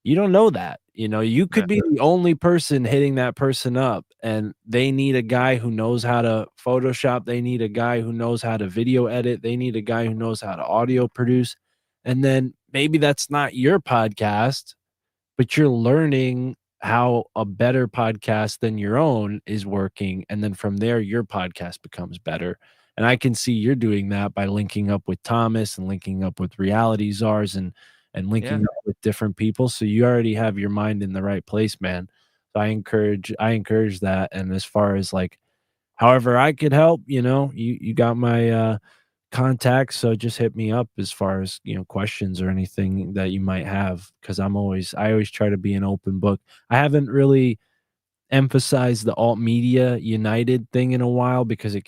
You don't know that. You Yeah. could be the only person hitting that person up, and they need a guy who knows how to Photoshop. They need a guy who knows how to video edit. They need a guy who knows how to audio produce. And then maybe that's not your podcast, but you're learning how a better podcast than your own is working. And then from there, your podcast becomes better. And I can see you're doing that by linking up with Thomas and linking up with Reality Czars and Yeah. linking up with different people. So you already have your mind in the right place, man. So I encourage that. And as far as like however I could help, you got my contacts, so just hit me up as far as, questions or anything that you might have, because I always try to be an open book. I haven't really emphasized the alt media united thing in a while because it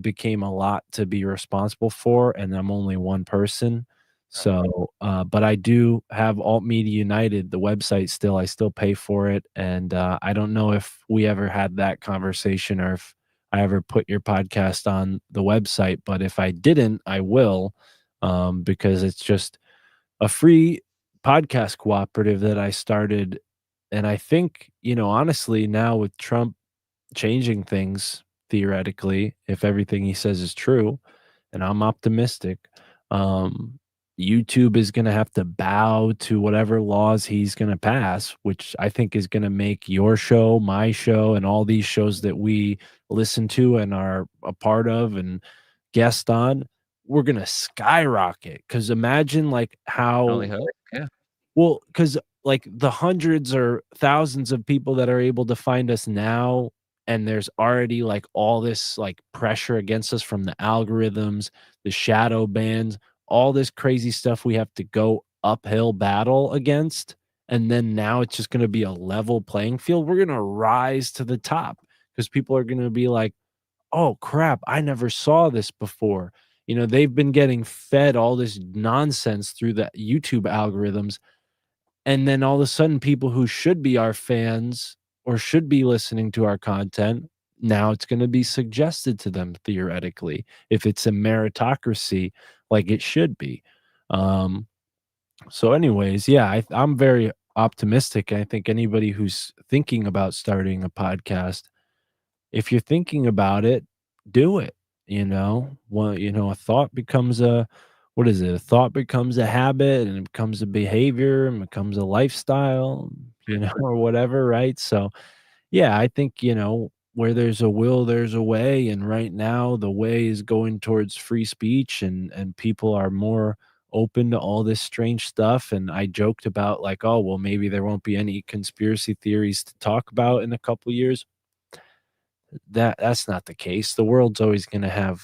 became a lot to be responsible for, and I'm only one person. So, but I do have alt media united, the website still. I still pay for it, and I don't know if we ever had that conversation or if I ever put your podcast on the website, but if I didn't, I will, because it's just a free podcast cooperative that I started. And I think, honestly, now with Trump changing things, theoretically, if everything he says is true, and I'm optimistic, um, YouTube is going to have to bow to whatever laws he's going to pass, which I think is going to make your show, my show, and all these shows that we listen to and are a part of and guest on, we're going to skyrocket. Because imagine like I only how hope. Yeah. well, because like the hundreds or thousands of people that are able to find us now, and there's already like all this like pressure against us from the algorithms, the shadow bans, all this crazy stuff we have to go uphill battle against. And then now it's just going to be a level playing field. We're going to rise to the top because people are going to be like, oh crap, I never saw this before. They've been getting fed all this nonsense through the YouTube algorithms, and then all of a sudden people who should be our fans or should be listening to our content, now it's going to be suggested to them theoretically if it's a meritocracy like it should be. um so anyways, yeah, I'm very optimistic. I think anybody who's thinking about starting a podcast, if you're thinking about it, do it. A thought becomes a what is it? A thought becomes a habit, and it becomes a behavior, and becomes a lifestyle, or whatever, right? So, yeah, I think, where there's a will, there's a way, and right now the way is going towards free speech, and people are more open to all this strange stuff. And I joked about like, oh, well, maybe there won't be any conspiracy theories to talk about in a couple years. That's not the case. The world's always going to have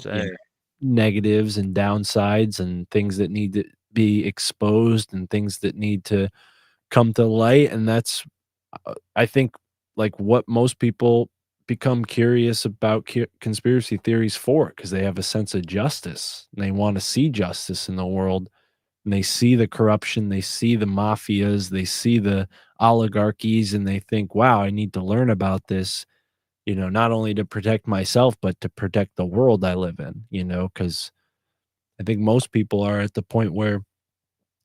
Say. negatives and downsides and things that need to be exposed and things that need to come to light. And that's I think like what most people become curious about conspiracy theories for, because they have a sense of justice and they want to see justice in the world, and they see the corruption, they see the mafias, they see the oligarchies, and they think, wow, I need to learn about this, not only to protect myself, but to protect the world I live in, because I think most people are at the point where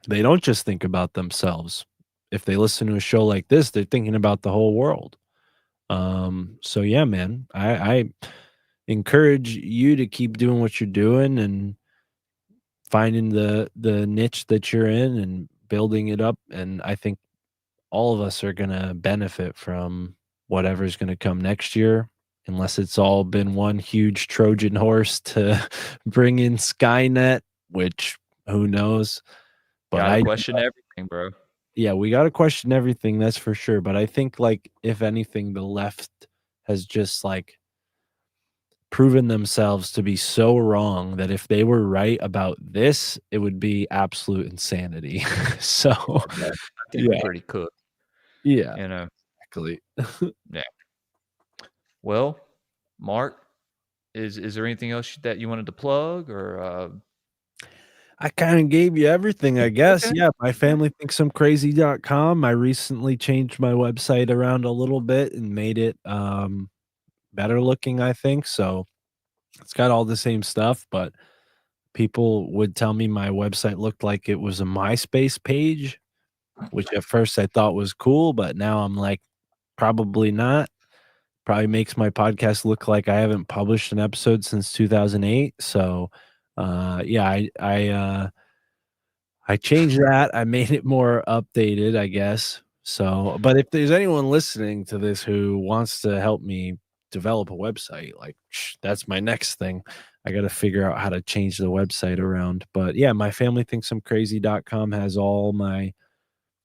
they don't just think about themselves. If they listen to a show like this, they're thinking about the whole world. So yeah, man, I encourage you to keep doing what you're doing and finding the niche that you're in and building it up. And I think all of us are gonna benefit from whatever's gonna come next year, unless it's all been one huge Trojan horse to bring in Skynet, which who knows? But Gotta question everything, bro. yeah, we gotta question everything, that's for sure. But I think like if anything, the left has just like proven themselves to be so wrong that if they were right about this, it would be absolute insanity. So Yeah, I think we're pretty cooked. yeah, Exactly. exactly. Yeah. Well, Mark, is there anything else that you wanted to plug or I kind of gave you everything, I guess. Okay. Yeah, my family thinks I'm crazy.com. I recently changed my website around a little bit and made it better looking, I think. So it's got all the same stuff, but people would tell me my website looked like it was a MySpace page, which at first I thought was cool, but now I'm like, probably not. Probably makes my podcast look like I haven't published an episode since 2008. So yeah, I changed that. I made it more updated, I guess. So, but if there's anyone listening to this who wants to help me develop a website, like that's my next thing. I got to figure out how to change the website around. But yeah, my family thinks I'm crazy.com has all my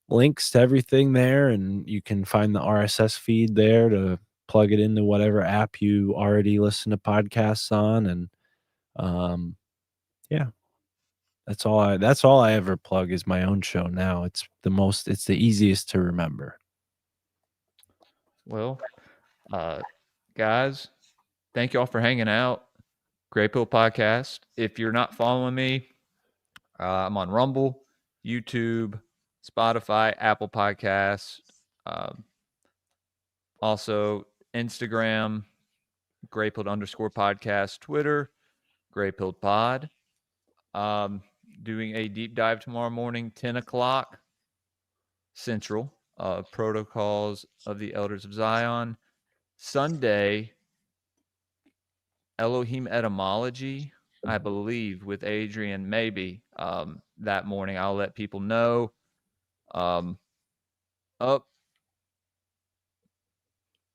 links to everything there, and you can find the RSS feed there to plug it into whatever app you already listen to podcasts on. And Yeah. That's all I ever plug is my own show now. It's the easiest to remember. Well, guys, thank you all for hanging out. Greypill Podcast. If you're not following me, I'm on Rumble, YouTube, Spotify, Apple Podcasts, um, also Instagram, Greypilled_podcast, Twitter, Greypilled Pod. Doing a deep dive tomorrow morning, 10 o'clock Central, Protocols of the Elders of Zion. Sunday, Elohim Etymology, I believe, with Adrian, maybe that morning. I'll let people know. Oh,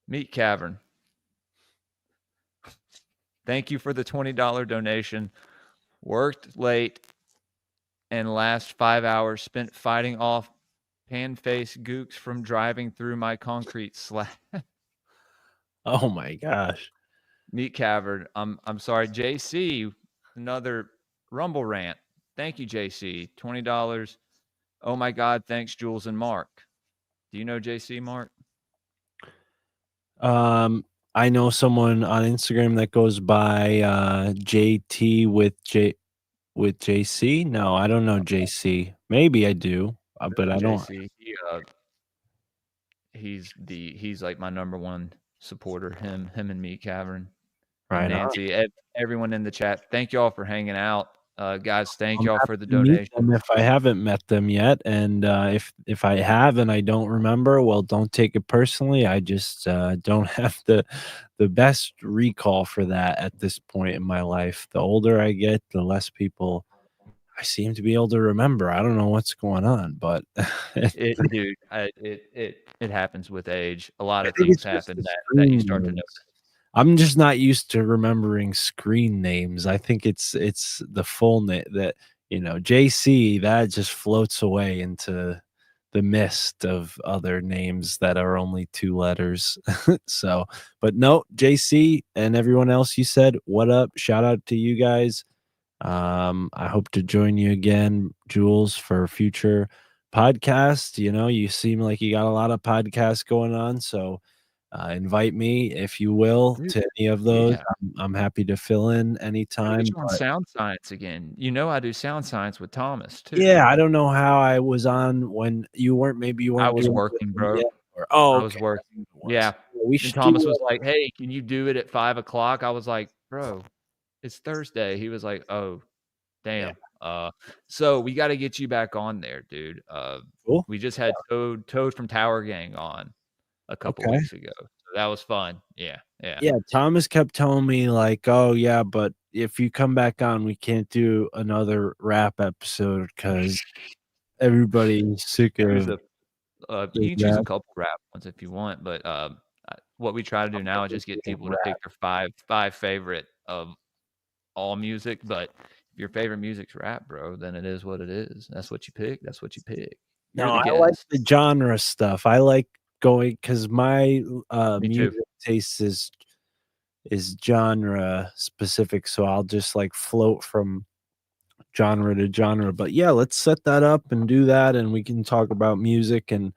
Meat Cavern. Thank you for the $20 donation. Worked late and last 5 hours spent fighting off pan-face gooks from driving through my concrete slab. Oh my gosh. Meat Cavern. I'm sorry, JC. Another Rumble rant. Thank you, JC. $20. Oh my God. Thanks, Jules and Mark. Do you know JC, Mark? I know someone on Instagram that goes by JT with JC. No, I don't know JC. Maybe I do, but I don't. JC. He's like my number one supporter. Him and Meat Cavern and Right on. Nancy. Everyone in the chat. Thank you all for hanging out. Guys, thank I'm y'all happy for the to meet donation. them if I haven't met them yet, and if I have and I don't remember, well, don't take it personally. I just don't have the best recall for that at this point in my life. The older I get, the less people I seem to be able to remember. I don't know what's going on, but Dude, it happens with age. A lot I of think things it's just happen the that you screen start to know. names. I'm just not used to remembering screen names. I think it's the full name that, JC, that just floats away into the mist of other names that are only 2 letters. So, but no, JC and everyone else you said, what up? Shout out to you guys. I hope to join you again, Jules, for future podcasts. You seem like you got a lot of podcasts going on, so invite me if you will Dude, to any of those. yeah. I'm happy to fill in anytime. Get you on But sound science again. I do sound science with Thomas too. yeah, I don't know how I was on when you weren't. Maybe you weren't. I was doing working, it bro. yet, I I was okay. working. It was. Yeah. We And should Thomas do was like, "Hey, can you do it at 5 o'clock?" I was like, "Bro, it's Thursday." He was like, "Oh, damn." So we got to get you back on there, dude. cool. We just had Toad from Tower Gang on a couple Okay. weeks ago. So that was fun. Yeah. Yeah, Thomas kept telling me like, "Oh yeah, but if you come back on, we can't do another rap episode because everybody's sick Choose of you the can choose a rap." couple rap ones if you want, but what we try to do now is just get people to pick their five favorite of all music. But if your favorite music's rap, bro, then it is what it is. That's what you pick. That's what you pick. You're No, the I like guest. the genre stuff. I like going because my Me too. music taste is genre specific, so I'll just like float from genre to genre. But yeah, let's set that up and do that, and we can talk about music. And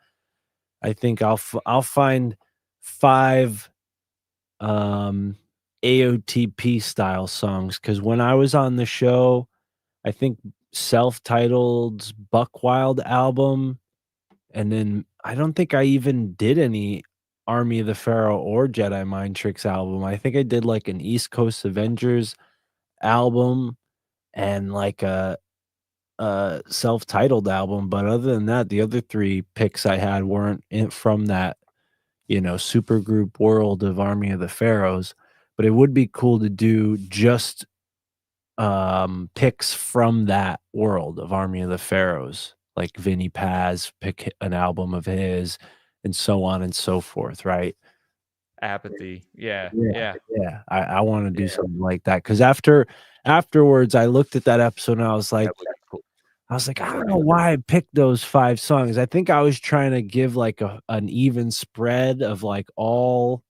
I think I'll find 5 AOTP style songs because when I was on the show, I think self-titled's Buck Wild album, and then I don't think I even did any Army of the Pharaoh or Jedi Mind Tricks album. I think I did like an East Coast Avengers album and like a self-titled album, but other than that, the other 3 picks I had weren't from that, super group world of Army of the Pharaohs. But it would be cool to do just picks from that world of Army of the Pharaohs, like Vinny Paz pick an album of his, and so on and so forth, right? Apathy. Yeah. Yeah. I want to do something like that because afterwards, I looked at that episode and I was like, That would be cool. I don't know why I picked those 5 songs. I think I was trying to give like an even spread of like all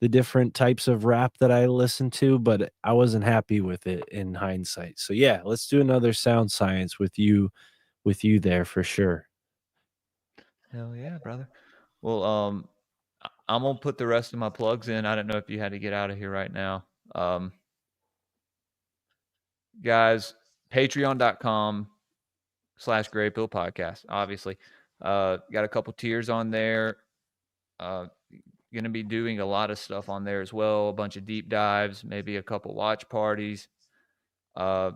the different types of rap that I listened to, but I wasn't happy with it in hindsight. So yeah, let's do another Sound Science with you there for sure. Hell yeah, brother. Well, I'm gonna put the rest of my plugs in. I don't know if you had to get out of here right now. Guys, patreon.com/Greypill podcast. Obviously, got a couple tiers on there. Going to be doing a lot of stuff on there as well. A bunch of deep dives, maybe a couple watch parties. Oh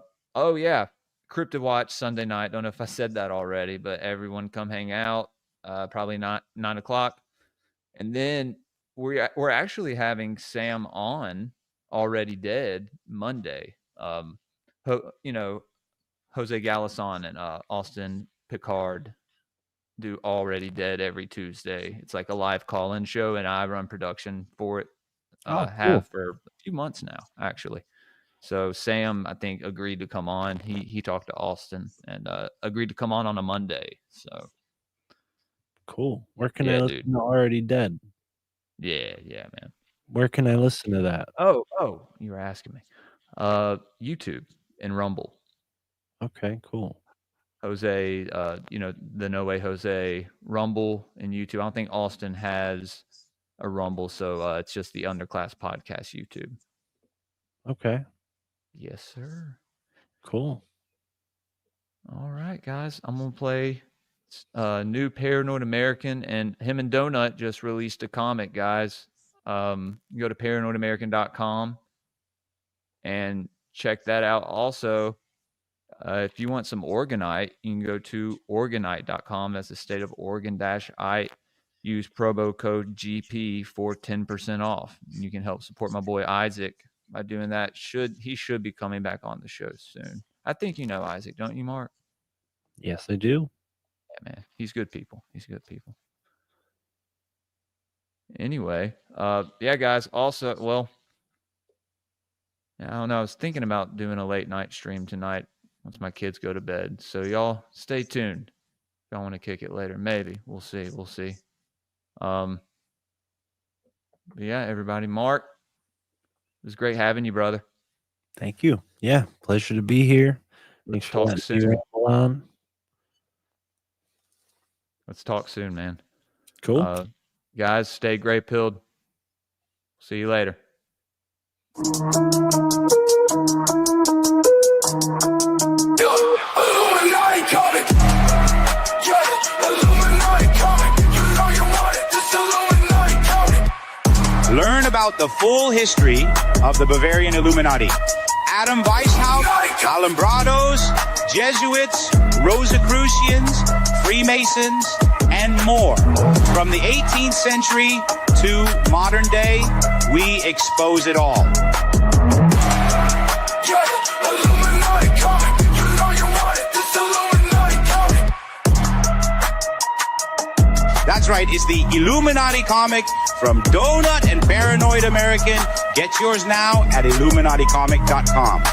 yeah, Cryptid Watch Sunday night. Don't know if I said that already, but everyone come hang out. Probably not 9 o'clock. And then we're actually having Sam on Already Dead Monday. Jose Galison and Austin Picard do Already Dead every Tuesday. It's like a live call-in show, and I run production for it. Cool. Have for a few months now, actually. So Sam, I think, agreed to come on. He talked to Austin and agreed to come on a Monday. So cool. Where can I listen to Already Dead? Yeah, man. Where can I listen to that? Oh, you were asking me. YouTube and Rumble. Okay, cool. Jose, the No Way Jose, Rumble and YouTube. I don't think Austin has a Rumble, so it's just the Underclass Podcast YouTube. Okay. Yes, sir. Cool. All right, guys. I'm going to play new Paranoid American, and him and Donut just released a comic, guys. You go to paranoidamerican.com and check that out. Also, if you want some Organite, you can go to Organite.com. That's the state of Oregon-I. Use promo code GP for 10% off. You can help support my boy Isaac by doing that. He should be coming back on the show soon. I think you know Isaac, don't you, Mark? Yes, I do. Yeah, man. He's good people. Anyway, yeah, guys. Also, well, I don't know. I was thinking about doing a late night stream tonight once my kids go to bed. So y'all stay tuned. If y'all want to kick it later, maybe. We'll see. But yeah, everybody. Mark, it was great having you, brother. Thank you. Yeah, pleasure to be here. Thanks for talk soon. On. Let's talk soon, man. Cool. Guys, stay Greypilled. See you later. Learn about the full history of the Bavarian Illuminati. Adam Weishaupt, Alumbrados, Jesuits, Rosicrucians, Freemasons, and more. From the 18th century to modern day, we expose it all. That's right, it's the Illuminati comic from Donut and Paranoid American. Get yours now at IlluminatiComic.com.